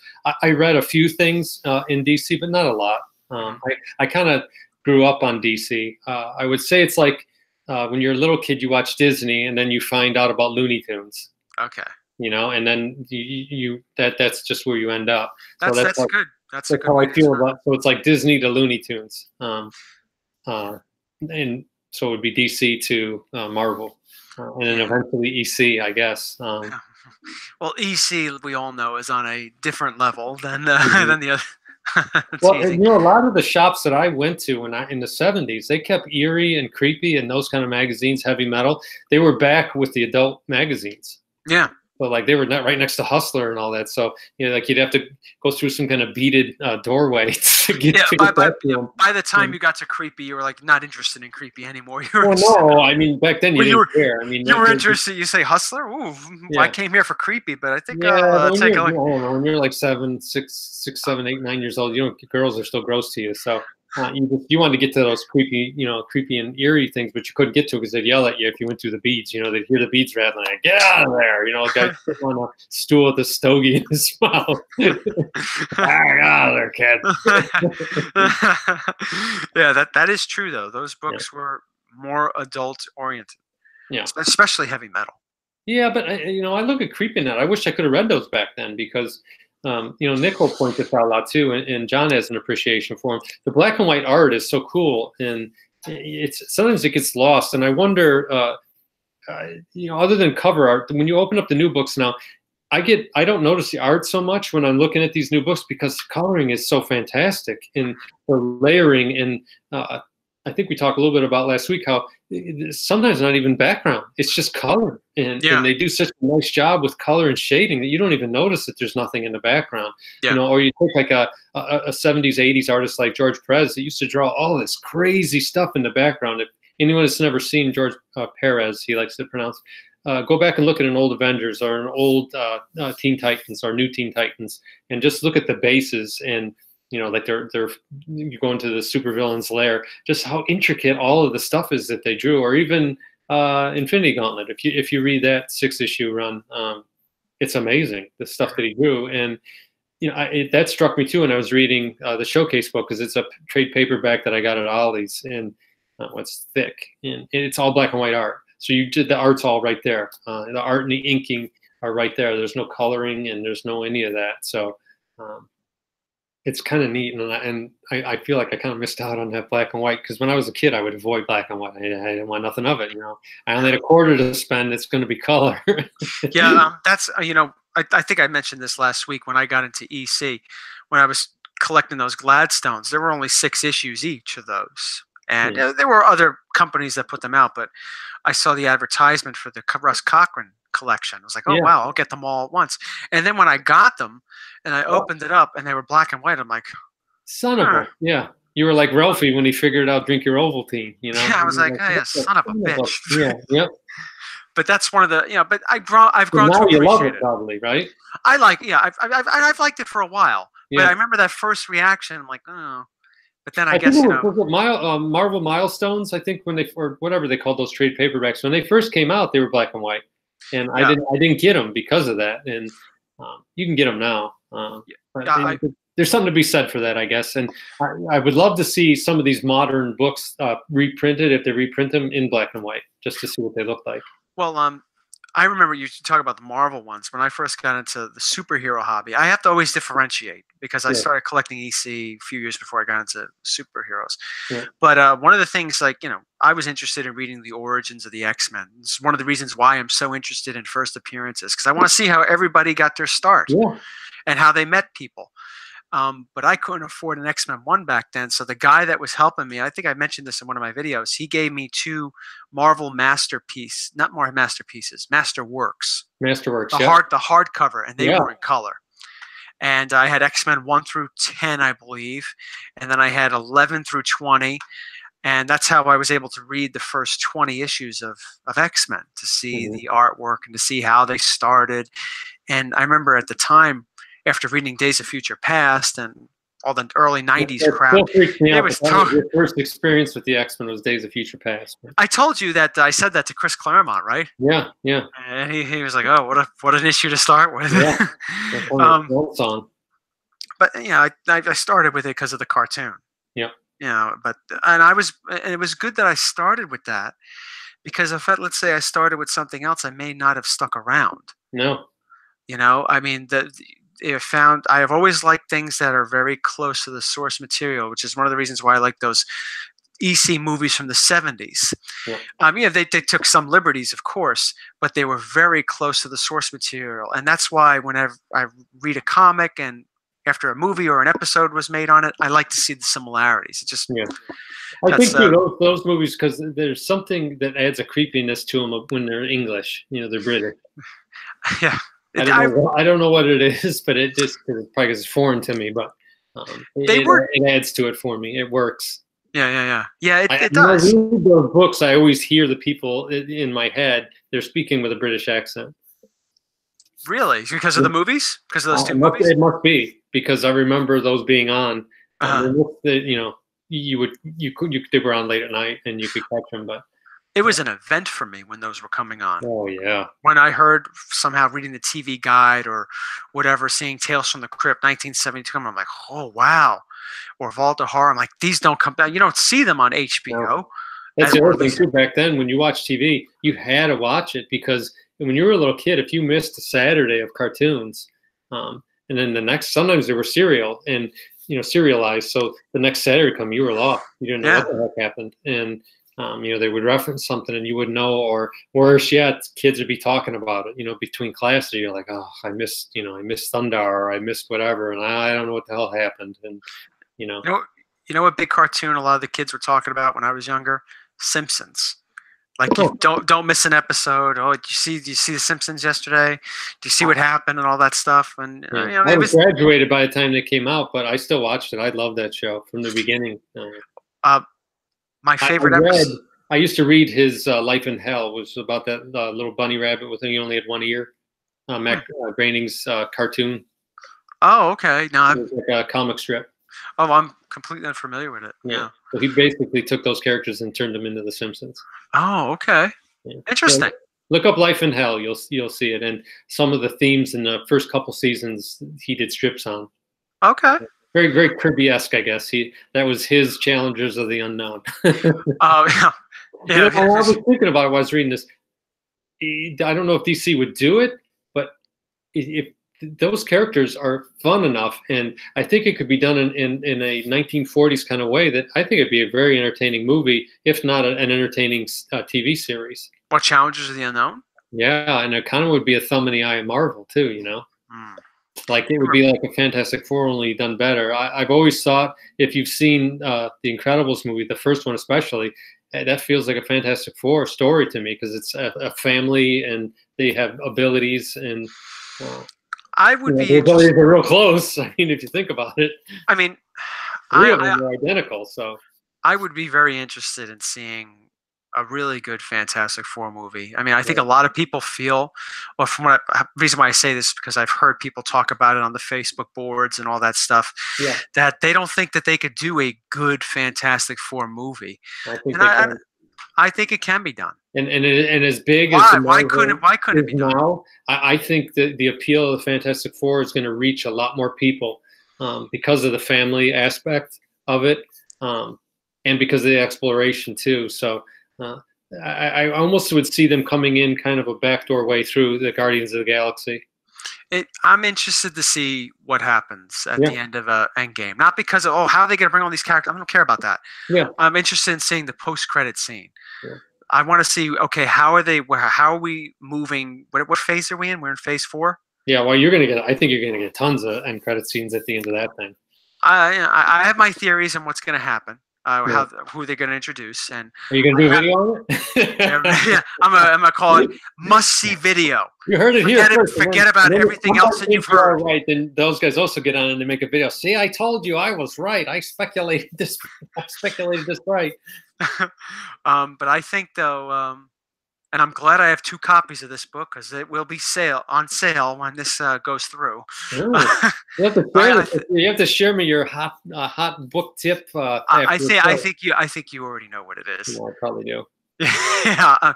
I read a few things in DC, but not a lot. I kind of grew up on DC. I would say it's like when you're a little kid, you watch Disney, and then you find out about Looney Tunes. Okay. And then that's just where you end up. That's like, good. That's how I feel about. So it's like Disney to Looney Tunes, and so it would be DC to Marvel, and then eventually EC, I guess. Well, EC, we all know, is on a different level than the other. Well, a lot of the shops that I went to in the 70s, they kept Eerie and Creepy and those kind of magazines, heavy metal. They were back with the adult magazines. Yeah. So like they were right next to Hustler and all that. So like you'd have to go through some kind of beaded doorway to get. By the time you got to Creepy, you were like not interested in Creepy anymore. No, I mean back then you didn't care. I mean you were interested. You say Hustler. Ooh, I came here for Creepy, but I think I'll take a look. I don't know, when you're like 7, 6, 7, 8, 9 years old, girls are still gross to you. So you wanted to get to those creepy and eerie things, but you couldn't get to it because they'd yell at you if you went through the beads. They'd hear the beads rattling. Like, get out of there! A guy sitting on a stool with a stogie in his mouth. Get out of there, kid. Yeah, that is true though. Those books were more adult oriented. Yeah, especially heavy metal. Yeah, but I look at CreepyNet. I wish I could have read those back then because. Nick will point this out a lot too, and John has an appreciation for him. The black and white art is so cool, and sometimes it gets lost. And I wonder, other than cover art, when you open up the new books now, I don't notice the art so much when I'm looking at these new books because the coloring is so fantastic, and the layering, and I think we talked a little bit about last week how sometimes not even background, it's just color, and they do such a nice job with color and shading that you don't even notice that there's nothing in the background. Or you take like a 70s 80s artist like George Perez that used to draw all this crazy stuff in the background. If anyone has never seen George Perez, he likes to pronounce, go back and look at an old Avengers or an old Teen Titans or new Teen Titans and just look at the bases and like you go into the supervillain's lair, just how intricate all of the stuff is that they drew, or even Infinity Gauntlet. If you read that 6-issue run, it's amazing the stuff that he drew, and that struck me too when I was reading the Showcase book because it's a trade paperback that I got at Ollie's, and it's thick and it's all black and white art. So the art's all right there. The art and the inking are right there. There's no coloring and there's no any of that. So. It's kind of neat, and I feel like I kind of missed out on that black and white because when I was a kid, I would avoid black and white. I didn't want nothing of it. I only had a quarter to spend. It's going to be color. Yeah, that's I think I mentioned this last week when I got into EC, when I was collecting those Gladstones. There were only 6 issues each of those, and there were other companies that put them out, but I saw the advertisement for the Russ Cochran collection. I was like, oh wow, I'll get them all at once. And then when I got them and I opened it up and they were black and white, I'm like, son of a, you were like Ralphie when he figured out Drink Your Ovaltine, Yeah, I was like, oh, yeah, son of a bitch. Yeah. But that's one of the, but I've grown to appreciate you love it, probably, right? I like, I've liked it for a while. But I remember that first reaction. I'm like, oh. But then I guess was it Marvel Milestones. I think when or whatever they called those trade paperbacks, when they first came out, they were black and white. And I didn't get them because of that, and you can get them now. There's something to be said for that, I guess. And I would love to see some of these modern books reprinted if they reprint them in black and white, just to see what they look like. Well, I remember you talk about the Marvel ones. When I first got into the superhero hobby, I have to always differentiate because I started collecting EC a few years before I got into superheroes. Yeah. But one of the things, I was interested in reading the origins of the X-Men. It's one of the reasons why I'm so interested in first appearances, because I want to see how everybody got their start and how they met people. But I couldn't afford an X-Men 1 back then. So the guy that was helping me, I think I mentioned this in one of my videos, he gave me 2 Marvel Masterworks. The hardcover, and they were in color. and I had X-Men 1 through 10, I believe, and then I had 11 through 20, and that's how I was able to read the first 20 issues of X-Men, to see Mhm. the artwork and to see how they started. And I remember at the time, after reading Days of Future Past and all the early 90s That crap, still freaks me it out. was That was your first experience with the X-Men was Days of Future Past. I told you that I said that to Chris Claremont, right? Yeah, yeah. And he was like, "Oh, what an issue to start with." Yeah. That's one of the old song. But I started with it because of the cartoon. Yeah. But it was good that I started with that, because if let's say I started with something else, I may not have stuck around. No. I mean, I have always liked things that are very close to the source material, which is one of the reasons why I like those EC movies from the 70s. Yeah. They took some liberties, of course, but they were very close to the source material. And that's why whenever I read a comic and after a movie or an episode was made on it, I like to see the similarities. It just, Yeah. I think too, those movies, because there's something that adds a creepiness to them when they're English. They're British. Yeah. I don't know what it is, but it just probably because it's foreign to me, but it adds to it for me. It works. Yeah. It does. When I read those books, I always hear the people in my head. They're speaking with a British accent. Really? Because of the movies? Because of those two movies? It must be, because I remember those being on. They were on late at night and you could catch them, but it was an event for me when those were coming on. Oh yeah. When I heard, somehow reading the TV guide or whatever, seeing Tales from the Crypt 1972, I'm like, oh wow. Or Vault of Horror, I'm like, these don't come down. You don't see them on HBO. No. That's the other thing too. Back then, when you watched TV, you had to watch it, because when you were a little kid, if you missed a Saturday of cartoons, and then sometimes they were serial and serialized, so the next Saturday come, you were lost. You didn't know what the heck happened, and they would reference something and you would know, or worse yet, kids would be talking about it, between classes. You're like, oh, I missed Thundar, or I missed whatever, and I don't know what the hell happened, and You know what big cartoon a lot of the kids were talking about when I was younger? Simpsons. Like, you don't miss an episode. Oh, did you see the Simpsons yesterday? Do you see what happened and all that stuff? And I was graduated by the time they came out, but I still watched it. I loved that show from the beginning. My favorite episode. I used to read his Life in Hell, was about that little bunny rabbit with he only had one ear. Matt Groening's cartoon. Oh, okay. No, it was like a comic strip. Oh, I'm completely unfamiliar with it. Yeah. So he basically took those characters and turned them into the Simpsons. Oh, okay. Yeah. Interesting. So look up Life in Hell. You'll see it, and some of the themes in the first couple seasons he did strips on. Okay. Very, very Kirby-esque, I guess. That was his Challengers of the Unknown. Oh yeah. I was thinking about it while I was reading this. I don't know if DC would do it, but if those characters are fun enough, and I think it could be done in a 1940s kind of way, that I think it'd be a very entertaining movie, if not an entertaining TV series. What, Challengers of the Unknown? Yeah, and it kind of would be a thumb in the eye of Marvel too, Like, it would be like a Fantastic Four, only done better. I've always thought, if you've seen the Incredibles movie, the first one especially, that feels like a Fantastic Four story to me, because it's a family and they have abilities, and I would be interested. They're real close. I mean, if you think about it. I mean, three of them are identical. So I would be very interested in seeing a really good Fantastic Four movie. I mean, I think a lot of people feel, well, reason why I say this is because I've heard people talk about it on the Facebook boards and all that stuff, that they don't think that they could do a good Fantastic Four movie. I think it can be done. And as big as why couldn't it be done? Now, I think that the appeal of the Fantastic Four is going to reach a lot more people because of the family aspect of it, and because of the exploration too. So I almost would see them coming in kind of a backdoor way through the Guardians of the Galaxy. I'm interested to see what happens at the end of Endgame. Not because of, how are they going to bring all these characters? I don't care about that. Yeah. I'm interested in seeing the post-credit scene. Yeah. I want to see, okay, how are we moving? What phase are we in? We're in phase 4? Yeah, well, I think you're going to get tons of end credit scenes at the end of that thing. I have my theories on what's going to happen. who they're going to introduce. And are you going to do a video on it? yeah, I'm gonna call it must-see video. You heard it here first. Forget about everything else that you've heard. Right, then those guys also get on and they make a video. See, I told you I was right. I speculated this. I speculated this right. But I think though, and I'm glad I have 2 copies of this book because it will be on sale when this goes through. You have to share. You have to share me your hot book tip. I think you already know what it is. No, I probably do. Yeah,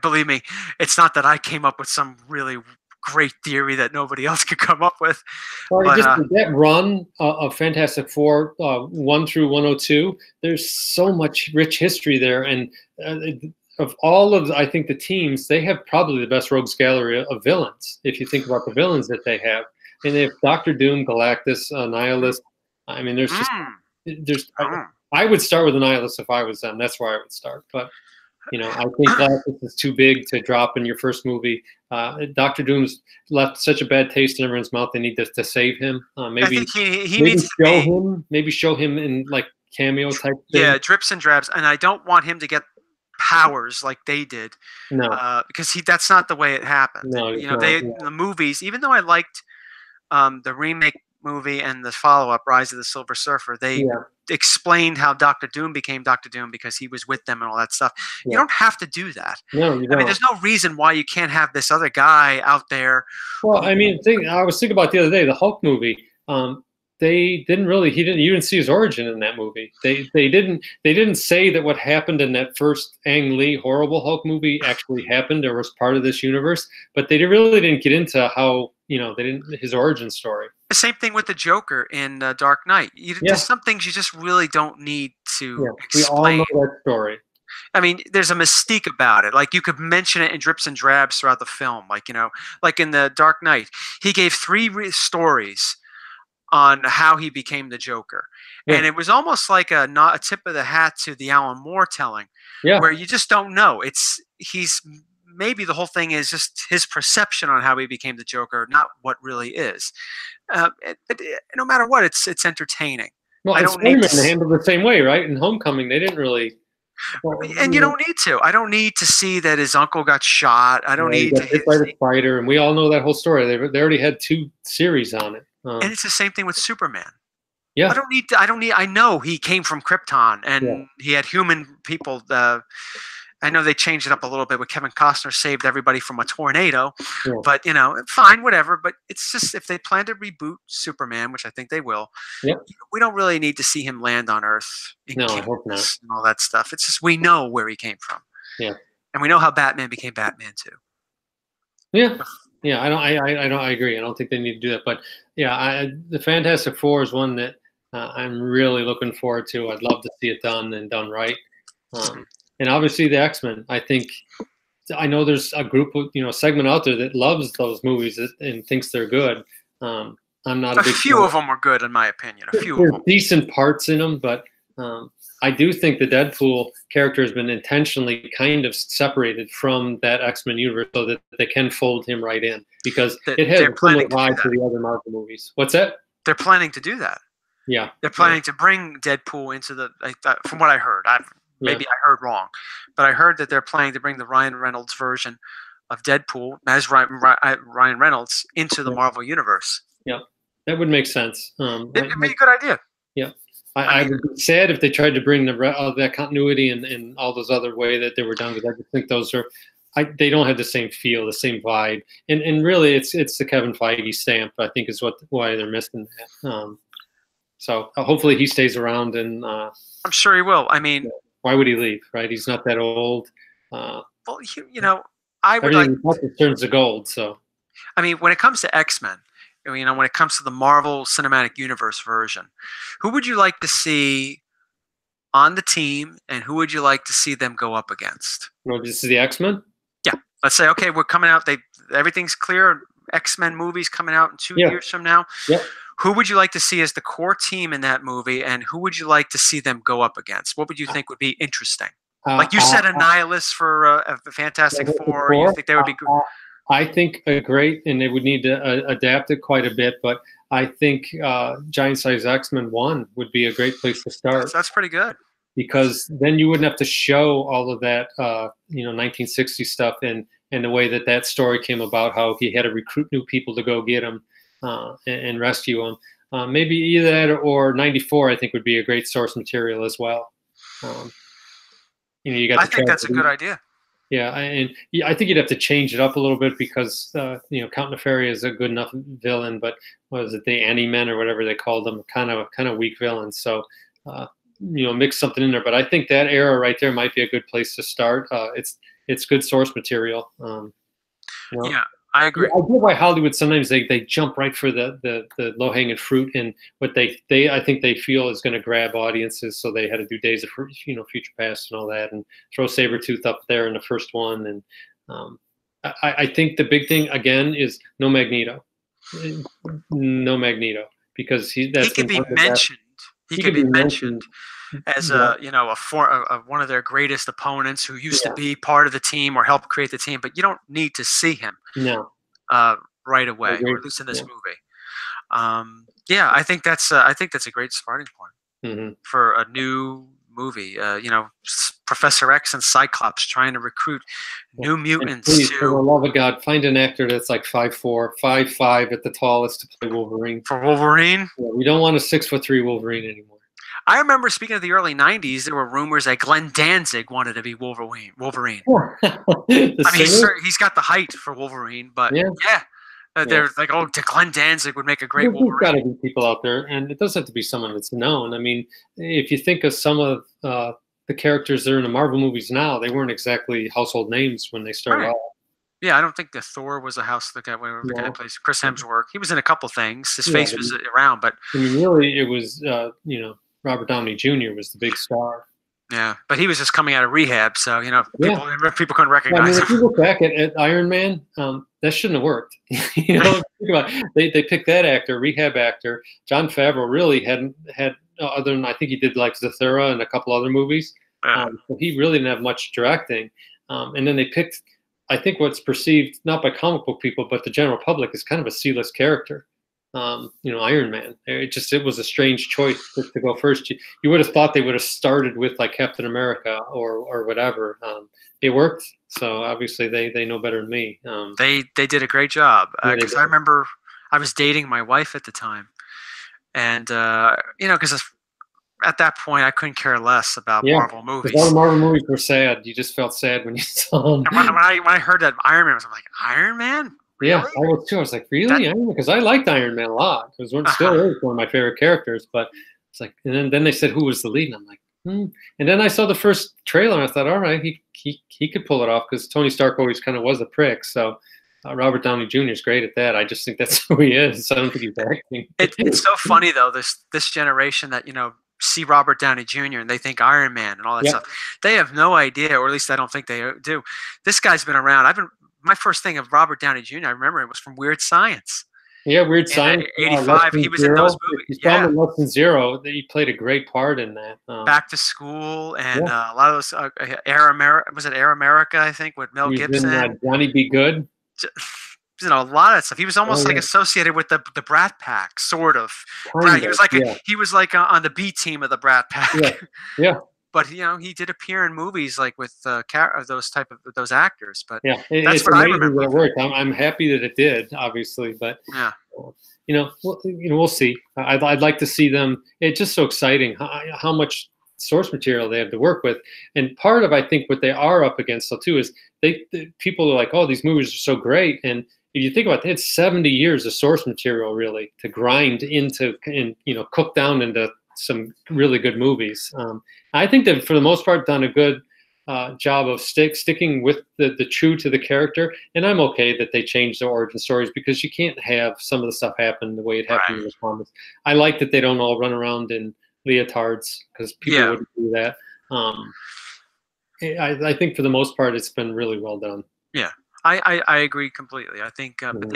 believe me, it's not that I came up with some really great theory that nobody else could come up with. Well, but, just that run of Fantastic Four 1 through 102, there's so much rich history there, and of all of, I think, the teams, they have probably the best rogues gallery of villains. If you think about the villains that they have, and they have Doctor Doom, Galactus, Nihilus. I mean, I would start with Nihilus if I was them. That's where I would start, but. You know, I think Galactus is too big to drop in your first movie. Doctor Doom's left such a bad taste in everyone's mouth. They need to save him. Maybe he needs to show him. Maybe show him in like cameo type thing. Yeah, drips and drabs. And I don't want him to get powers like they did. No, because that's not the way it happened. No, you know, the movies. Even though I liked the remake movie and the follow-up, Rise of the Silver Surfer, they explained how Doctor Doom became Doctor Doom because he was with them and all that stuff. You don't have to do that. No, you don't. I mean, there's no reason why you can't have this other guy out there. Well, I mean, I was thinking about the other day, the Hulk movie. They didn't really. You didn't see his origin in that movie. They didn't say that what happened in that first Ang Lee horrible Hulk movie actually happened or was part of this universe. But they really didn't get into how his origin story. The same thing with the Joker in Dark Knight. There's some things you just really don't need to explain. We all know that story. I mean, there's a mystique about it. Like, you could mention it in drips and drabs throughout the film. Like, like in the Dark Knight, he gave 3 stories on how he became the Joker. And it was almost like a tip of the hat to the Alan Moore telling, where you just don't know. Maybe the whole thing is just his perception on how he became the Joker, not what really is. No matter what, it's entertaining. Well, I don't need to handle the same way, right? In Homecoming, they didn't really. And you don't need to. I don't need to see that his uncle got shot. I don't need to hit by the spider, and we all know that whole story. They already had 2 series on it. And it's the same thing with Superman. Yeah. I know he came from Krypton, and he had human people. I know they changed it up a little bit with Kevin Costner saved everybody from a tornado, but fine, whatever. But it's just, if they plan to reboot Superman, which I think they will, we don't really need to see him land on Earth. No, I hope not. And all that stuff. It's just, we know where he came from. Yeah. And we know how Batman became Batman too. Yeah. Yeah. I agree. I don't think they need to do that, but the Fantastic Four is one that I'm really looking forward to. I'd love to see it done and done right. And obviously the X-Men, I know there's a group of, segment out there that loves those movies and thinks they're good. I'm not a big few of them are good, in my opinion. A few There's of them. Decent parts in them, but I do think the Deadpool character has been intentionally kind of separated from that X-Men universe so that they can fold him right in, because it has a similar vibe to the other Marvel movies. What's that? They're planning to do that. Yeah. They're planning to bring Deadpool into from what I heard. Maybe I heard wrong, but I heard that they're planning to bring the Ryan Reynolds version of Deadpool as Ryan Reynolds into the Marvel universe. Yeah, that would make sense. It'd be a good idea. Yeah, I would be sad if they tried to bring that continuity and all those other way that they were done, because I just think those are. They don't have the same feel, the same vibe, and really, it's the Kevin Feige stamp. I think is why they're missing that. So hopefully he stays around, and I'm sure he will. I mean. Why would he leave? Right, he's not that old. Well, I would like. Everything turns to gold. So, I mean, when it comes to X-Men, when it comes to the Marvel Cinematic Universe version, who would you like to see on the team, and who would you like to see them go up against? Well, this is the X-Men. Yeah, let's say we're coming out. Everything's clear. X-Men movies coming out in 2 years from now. Yep. Who would you like to see as the core team in that movie, and who would you like to see them go up against? What would you think would be interesting? Like you said, a Nihilus for a Fantastic Four. You think they would be good? I think great, and they would need to adapt it quite a bit. But I think Giant Size X-Men 1 would be a great place to start. That's pretty good. because then you wouldn't have to show all of that, 1960 stuff and the way that story came about, how he had to recruit new people to go get him and rescue him. Maybe either that or 94, I think, would be a great source material as well. You got. I think that's a good idea. Yeah, and I think you'd have to change it up a little bit because Count Nefaria is a good enough villain, but what was it, the Anti-Men or whatever they called them, kind of weak villains. So mix something in there. But I think that era right there might be a good place to start. It's good source material. Yeah, I agree. I get why Hollywood sometimes they jump right for the low hanging fruit and what I think they feel is going to grab audiences. So they had to do Days of Future Past and all that, and throw Sabretooth up there in the first one. And I think the big thing again is no Magneto, because he could be mentioned. He could be mentioned as one of their greatest opponents who used to be part of the team or help create the team, but you don't need to see him right away, or at least in this movie. I think that's a great starting point for a new movie. Professor X and Cyclops trying to recruit new mutants. Please, for the love of God, find an actor that's like 5'4", 5'5" at the tallest to play Wolverine. For Wolverine? Yeah, we don't want a 6'3" Wolverine anymore. I remember, speaking of the early 90s, there were rumors that Glenn Danzig wanted to be Wolverine. He's got the height for Wolverine, but they're like, Glenn Danzig would make a great Wolverine. There's got to be people out there, and it doesn't have to be someone that's known. I mean, if you think of some of the characters that are in the Marvel movies now, they weren't exactly household names when they started out. Yeah, I don't think the Thor was a house. The guy who plays Chris Hemsworth. He was in a couple things. His face was around, but I mean, really, it was Robert Downey Jr. was the big star. Yeah, but he was just coming out of rehab, so people couldn't recognize him. If you look back at Iron Man, that shouldn't have worked. Think about it. They picked that actor, rehab actor. Jon Favreau really hadn't had other than I think he did like Zathura and a couple other movies. So he really didn't have much directing. And then they picked, I think, what's perceived not by comic book people but the general public is kind of a C-list character. Iron Man. It was a strange choice to go first. You would have thought they would have started with like Captain America or whatever. It worked, so obviously they know better than me. They did a great job, because I remember I was dating my wife at the time, and because at that point I couldn't care less about Marvel movies. All the Marvel movies were sad. You just felt sad when you saw them. And when I heard that Iron Man was, I'm like, Iron Man. Really? Yeah, I was too. I was like, really? Because I liked Iron Man a lot. It was still is one of my favorite characters. But it's like, and then they said who was the lead, and I'm like, And then I saw the first trailer, and I thought, all right, he could pull it off because Tony Stark always kind of was a prick. So Robert Downey Jr. is great at that. I just think that's who he is. So I don't think he's acting. It's so funny though. This generation that see Robert Downey Jr. and they think Iron Man and all that stuff. They have no idea, or at least I don't think they do. This guy's been around. My first thing of Robert Downey Jr. I remember it was from Weird Science. Yeah, Weird Science. 85. He was in those movies. You saw him in Less Than Zero. He played a great part in that. Back to School and a lot of those. Air America, was it Air America? I think with Mel Gibson. In, Johnny Be Good. A lot of stuff. He was almost like associated with the Brat Pack, sort of. He was like he was like on the B team of the Brat Pack. Yeah. But he did appear in movies like with those actors. But that's what I remember. It worked. I'm happy that it did, obviously. But we'll see. I'd like to see them. It's just so exciting how much source material they have to work with. And part of I think what they are up against though too is people are like, oh, these movies are so great. And if you think about it, it's 70 years of source material really to grind into and cook down into some really good movies. I think they've, for the most part, done a good job of sticking with the true to the character. And I'm okay that they changed their origin stories because you can't have some of the stuff happen the way it happened in the comics. I like that they don't all run around in leotards because people wouldn't do that. I think for the most part, it's been really well done. Yeah. I agree completely. I think, but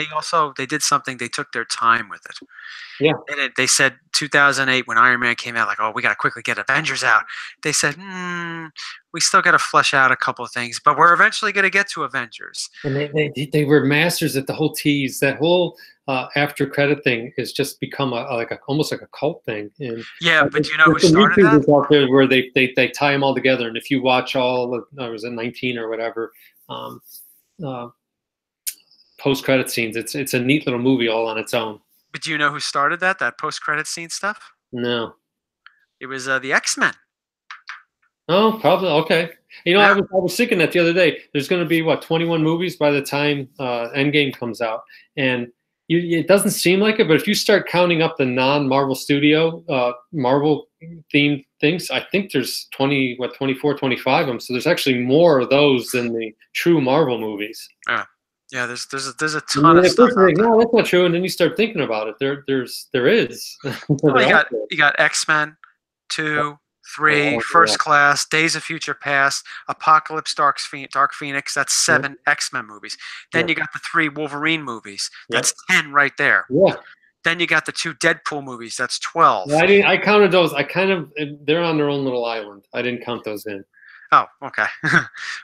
they did something. They took their time with it. Yeah. And they said 2008 when Iron Man came out, like, oh, we got to quickly get Avengers out. They said, we still got to flesh out a couple of things, but we're eventually going to get to Avengers. And they were masters at the whole tease. That whole after credit thing has just become almost like a cult thing. And yeah, but you know who started that? Out there where they tie them all together. And if you watch all of, was it 19 or whatever, post credit scenes, it's a neat little movie all on its own. But do you know who started that post-credit scene stuff? No. It was the X-Men. Oh, probably. Okay. You know, yeah. I was thinking that the other day. There's going to be, 21 movies by the time Endgame comes out. And it doesn't seem like it, but if you start counting up the non-Marvel studio, Marvel-themed things, I think there's 24, 25 of them. So there's actually more of those than the true Marvel movies. Yeah, there's a ton of stuff. No, that's not true. And then you start thinking about it. There is. Well, you got X-Men 2, 3, First Class, Days of Future Past, Apocalypse, Dark Phoenix. That's 7 X-Men movies. Then you got the 3 Wolverine movies. That's 10 right there. Yeah. Then you got the 2 Deadpool movies. That's 12. Yeah, I counted those. They're on their own little island. I didn't count those in. Oh, okay.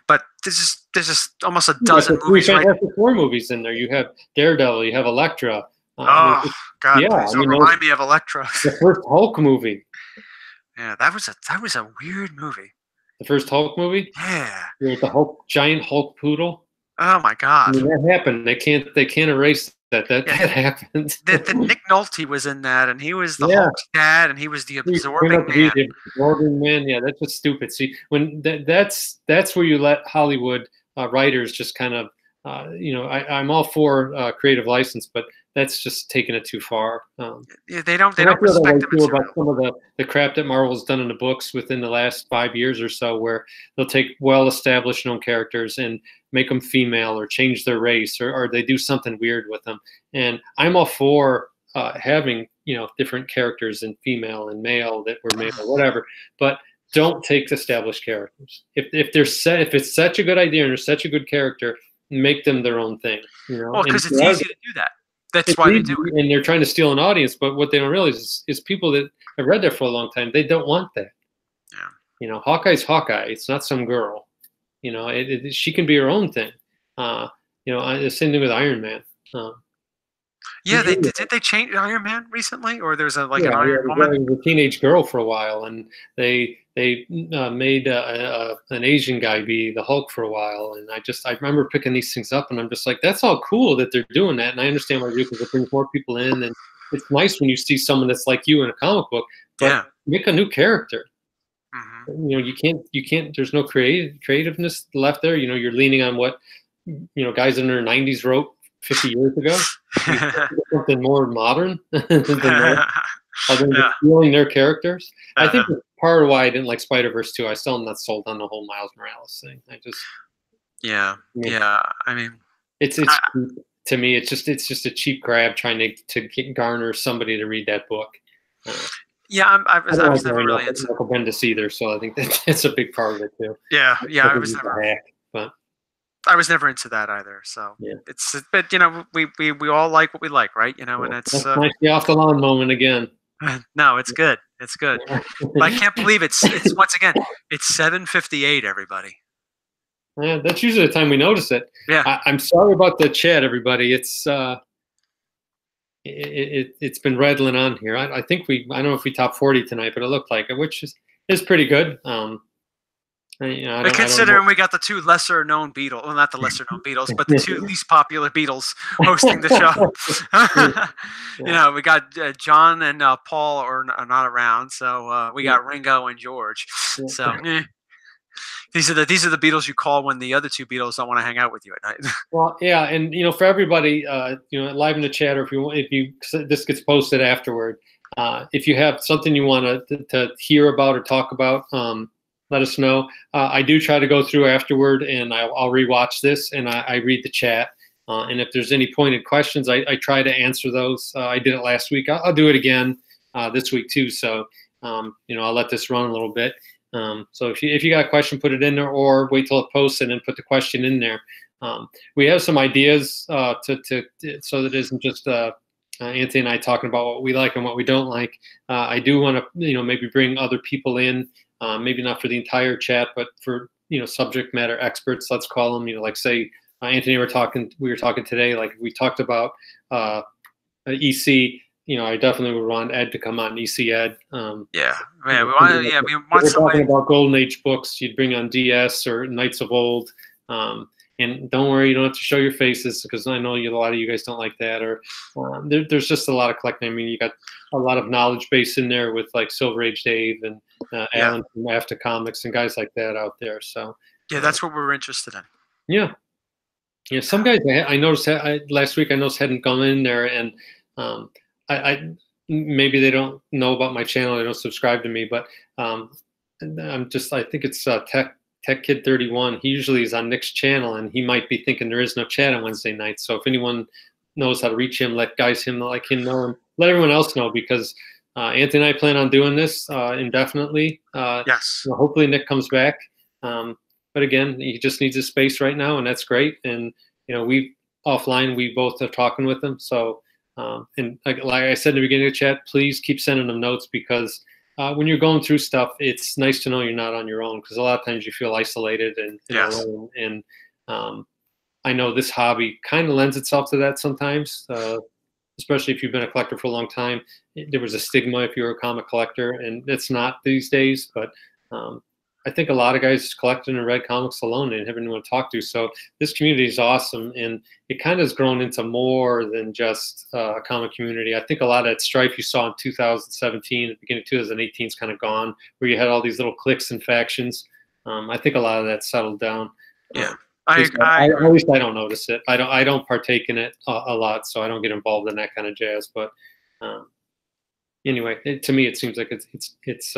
But there's just almost a dozen movies. Fantastic Four movies in there. You have Daredevil. You have Elektra. God! Please don't remind me of Elektra. The first Hulk movie. Yeah, that was a weird movie. The first Hulk movie. Yeah. With the giant Hulk poodle. Oh my God! I mean, that happened. They can't erase that. That happened. The Nick Nolte was in that, and he was the Hulk's dad, and he was the absorbing man. The absorbing man. Yeah, that's just stupid. See, when that's where you let Hollywood writers just kind of, I'm all for creative license, but that's just taking it too far. They don't respect them. About some of the crap that Marvel's done in the books within the last 5 years or so, where they'll take well-established known characters and make them female or change their race, or they do something weird with them. And I'm all for having different characters in female and male that were male or whatever, but don't take established characters. If it's such a good idea and they're such a good character, make them their own thing. Well, because it's easy to do that. That's why they do it. And they're trying to steal an audience, but what they don't realize is people that have read that for a long time, they don't want that. Yeah. Hawkeye's Hawkeye. It's not some girl. She can be her own thing. The same thing with Iron Man. Did they change Iron Man recently, or there's an Iron Woman? He was a teenage girl for a while, and they made an Asian guy be the Hulk for a while, and I remember picking these things up, and I'm just like, that's all cool that they're doing that, and I understand why they do, because it brings more people in, and it's nice when you see someone that's like you in a comic book, but make a new character. Mm-hmm. You can't. There's no creativeness left there. You're leaning on what guys in their 90s wrote 50 years ago. Something more modern than stealing their characters. I think that's part of why I didn't like Spider-Verse 2. I still am not sold on the whole Miles Morales thing. I mean, it's to me, it's just a cheap grab trying to garner somebody to read that book. I was never really into Michael Bendis either, so I think that's a big part of it too. I was never. But I was never into that either. So but we all like what we like, right? And it's nice be off the lawn moment again. No, it's good. It's good. But I can't believe it's once again, it's 7:58, everybody. Yeah, that's usually the time we notice it. Yeah. I'm sorry about the chat, everybody. It's it's been rattling on here. I think I don't know if we top 40 tonight, but it looked like it, which is pretty good. Considering we got the 2 lesser known Beatles, well, not the lesser known Beatles, but the 2 least popular Beatles hosting the show. We got John and Paul are not around, so we got Ringo and George. So these are the Beatles you call when the other 2 Beatles don't want to hang out with you at night. Well, yeah, and for everybody, live in the chat, or if this gets posted afterward, if you have something you want to hear about or talk about, let us know. I do try to go through afterward, and I'll rewatch this, and I read the chat. And if there's any pointed questions, I try to answer those. I did it last week. I'll do it again this week too. So I'll let this run a little bit. So if you got a question, put it in there, or wait till it posts and then put the question in there. we have some ideas so that it isn't just Anthony and I talking about what we like and what we don't like. I do want to, maybe bring other people in, maybe not for the entire chat, but for, subject matter experts, let's call them, like say, Anthony, we were talking today, like we talked about EC, I definitely would want Ed to come on, EC Ed. Yeah, we want somebody talking about Golden Age books. You'd bring on DS or Knights of Old. And don't worry, you don't have to show your faces, because I know a lot of you guys don't like that. Or there's just a lot of collecting. I mean, you got a lot of knowledge base in there with like Silver Age Dave and Alan from After Comics and guys like that out there. So yeah, that's what we're interested in. Yeah. Yeah, some guys I noticed last week. I noticed hadn't gone in there, and I maybe they don't know about my channel. They don't subscribe to me, but I think it's Tech Kid 31. He usually is on Nick's channel, and he might be thinking there is no chat on Wednesday nights. So if anyone knows how to reach him, let him know, and let everyone else know, because Anthony and I plan on doing this indefinitely. Yes. Hopefully Nick comes back. But again, he just needs a space right now, and that's great. And we both are talking with him. So and like I said in the beginning of the chat, please keep sending them notes, because when you're going through stuff, it's nice to know you're not on your own, because a lot of times you feel isolated and alone. And I know this hobby kind of lends itself to that sometimes, especially if you've been a collector for a long time. There was a stigma if you were a comic collector, and it's not these days. But I think a lot of guys collected and read comics alone and have anyone to talk to. So this community is awesome, and it kind of has grown into more than just a comic community. I think a lot of that strife you saw in 2017, at the beginning of 2018 is kind of gone, where you had all these little cliques and factions. I think a lot of that settled down. Yeah, at least I don't notice it. I don't partake in it a lot, so I don't get involved in that kind of jazz. But anyway, to me, it seems like it's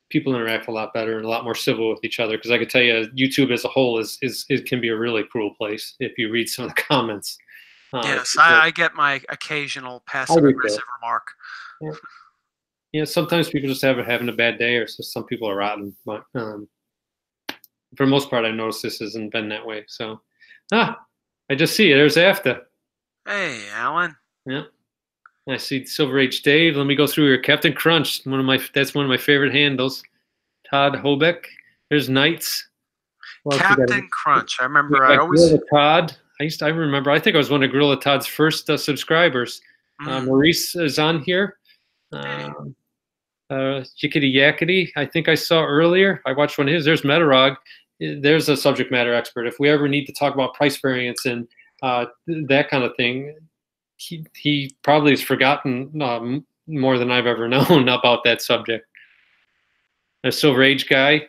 people interact a lot better and a lot more civil with each other. Because I could tell you, YouTube as a whole it can be a really cruel place if you read some of the comments. Yes, I get my occasional passive-aggressive remark. Yeah, sometimes people just having a bad day, or some people are rotten. But for the most part, I noticed this hasn't been that way. So, I just see it. There's After. Hey, Alan. Yeah. I see Silver Age Dave. Let me go through here. Captain Crunch, that's one of my favorite handles. Todd Hobeck. There's Knights. Captain Crunch. I remember. Gorilla Todd. I remember. I think I was one of Gorilla Todd's first subscribers. Maurice is on here. Yickety Yakety, I think I saw earlier. I watched one of his. There's Metarog. There's a subject matter expert. If we ever need to talk about price variance and that kind of thing, he probably has forgotten more than I've ever known about that subject. A Silver Age guy.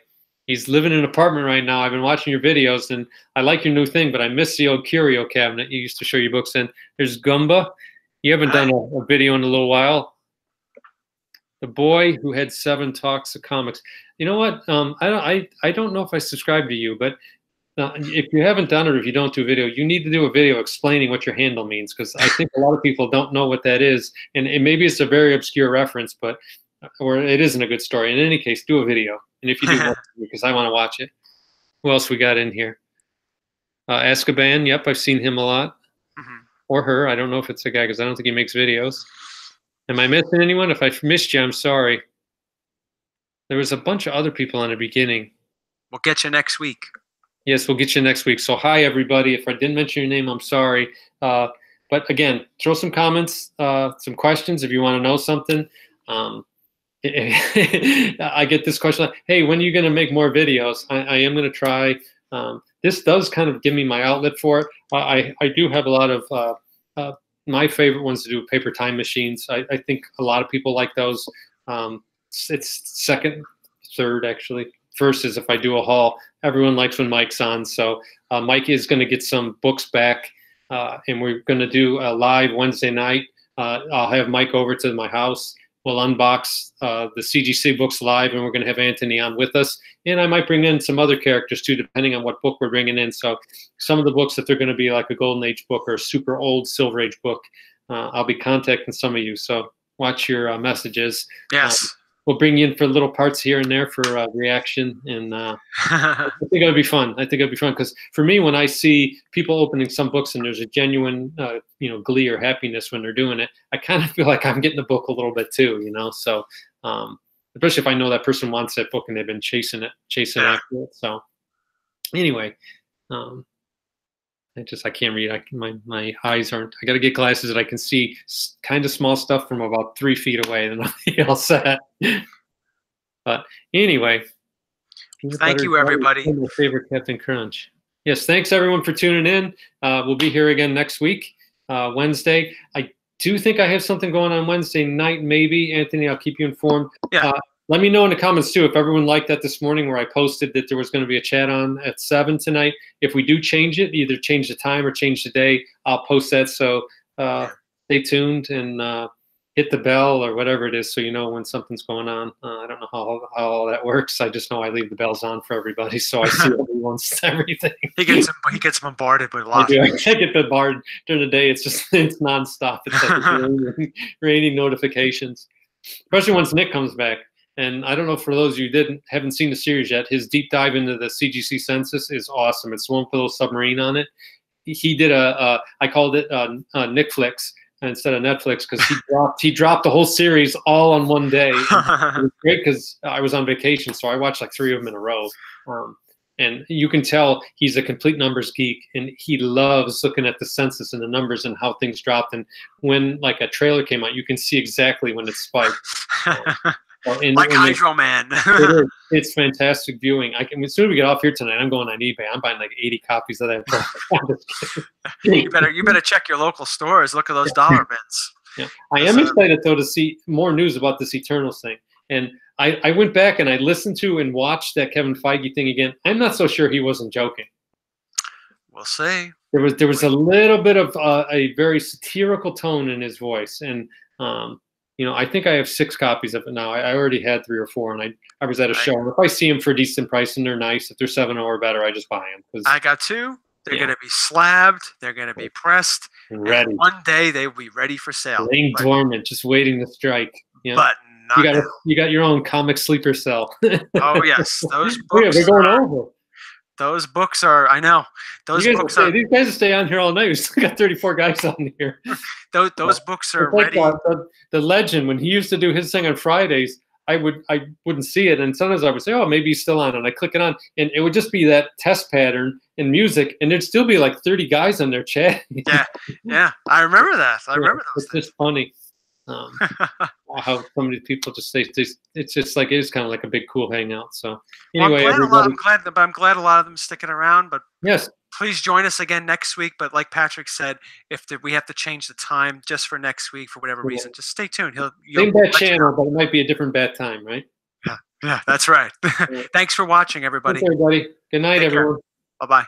He's living in an apartment right now. I've been watching your videos, and I like your new thing, but I miss the old curio cabinet you used to show your books in. There's Gumba. You haven't done a video in a little while. The boy who had 7 talks of comics. You know what? I don't know if I subscribe to you, but if you haven't done it, or if you don't do a video, you need to do a video explaining what your handle means, because I think a lot of people don't know what that is, and maybe it's a very obscure reference, or it isn't a good story. In any case, do a video, and if you do, because I want to watch it. Who else we got in here? Azkaban. Yep, I've seen him a lot, or her. I don't know if it's a guy, because I don't think he makes videos. Am I missing anyone? If I missed you, I'm sorry. There was a bunch of other people in the beginning. We'll get you next week. Yes, we'll get you next week. So hi, everybody. If I didn't mention your name, I'm sorry. But again, throw some comments, some questions if you want to know something. I get this question, hey, when are you going to make more videos? I am going to try. This does kind of give me my outlet for it. I do have a lot of my favorite ones to do with paper time machines. I think a lot of people like those. It's second, third, actually. First is if I do a haul. Everyone likes when Mike's on. So Mike is going to get some books back, and we're going to do a live Wednesday night. I'll have Mike over to my house. We'll unbox the CGC books live, and we're going to have Anthony on with us. And I might bring in some other characters too, depending on what book we're bringing in. So some of the books, if they're going to be like a Golden Age book or a super old Silver Age book, I'll be contacting some of you. So watch your messages. Yes. we'll bring you in for little parts here and there for reaction, and I think it'll be fun. I think it'll be fun because for me, when I see people opening some books and there's a genuine, glee or happiness when they're doing it, I kind of feel like I'm getting the book a little bit too, So, especially if I know that person wants that book and they've been chasing after it. So, anyway, I can't read. My eyes aren't. I got to get glasses that I can see kind of small stuff from about 3 feet away, and I'll be all set. But anyway. Thank you, everybody. My favorite Captain Crunch. Yes, thanks everyone for tuning in. We'll be here again next week, Wednesday. I do think I have something going on Wednesday night, maybe. Anthony, I'll keep you informed. Yeah. Let me know in the comments too if everyone liked that this morning where I posted that there was going to be a chat on at 7 tonight. If we do change it, either change the time or change the day, I'll post that. So stay tuned and hit the bell or whatever it is so you know when something's going on. I don't know how all that works. I just know I leave the bells on for everybody so I see everyone's everything. He gets bombarded with a lot. I get bombarded during the day. It's nonstop. It's like raining notifications, especially once Nick comes back. And I don't know, for those of you who haven't seen the series yet, his deep dive into the CGC census is awesome. It's the one with a little submarine on it. He did I called it Nickflix instead of Netflix because he dropped the whole series all on one day. It was great because I was on vacation, so I watched like 3 of them in a row. And you can tell he's a complete numbers geek, and he loves looking at the census and the numbers and how things dropped. And when like a trailer came out, you can see exactly when it spiked. Like Hydro Man. It's fantastic viewing. As soon as we get off here tonight, I'm going on eBay. I'm buying like 80 copies of that. You better check your local stores. Look at those dollar bins. Yeah. I am excited though to see more news about this Eternals thing. And I went back and I listened to and watched that Kevin Feige thing again. I'm not so sure he wasn't joking. We'll see. There was a little bit of a very satirical tone in his voice, and I think I have 6 copies of it now. I already had 3 or 4, and I was at a show. And if I see them for a decent price and they're nice, if they're 7.0 or better, I just buy them. I got 2. They're going to be slabbed. They're going to be pressed. Ready. And one day they will be ready for sale. Laying dormant, just waiting to strike. Yeah. But not you got your own comic sleeper cell. Oh yes, those books. They're going over. Those books are. I know. These guys will stay on here all night. We still got 34 guys on here. Those books are like ready. The Legend, when he used to do his thing on Fridays, I wouldn't see it, and sometimes I would say, "Oh, maybe he's still on," and I click it on, and it would just be that test pattern in music, and there'd still be like 30 guys on there chatting. Yeah, I remember that. I remember those. It's just funny. How so many people just say it's just like it is kind of like a big cool hangout. So anyway, I'm glad a lot of them sticking around. But yes, please join us again next week. But like Patrick said, we have to change the time just for next week for whatever reason, just stay tuned. Same bat channel, but it might be a different bat time, right? Yeah, that's right. Thanks for watching, everybody. Thanks, everybody. Good night, everyone. Bye bye.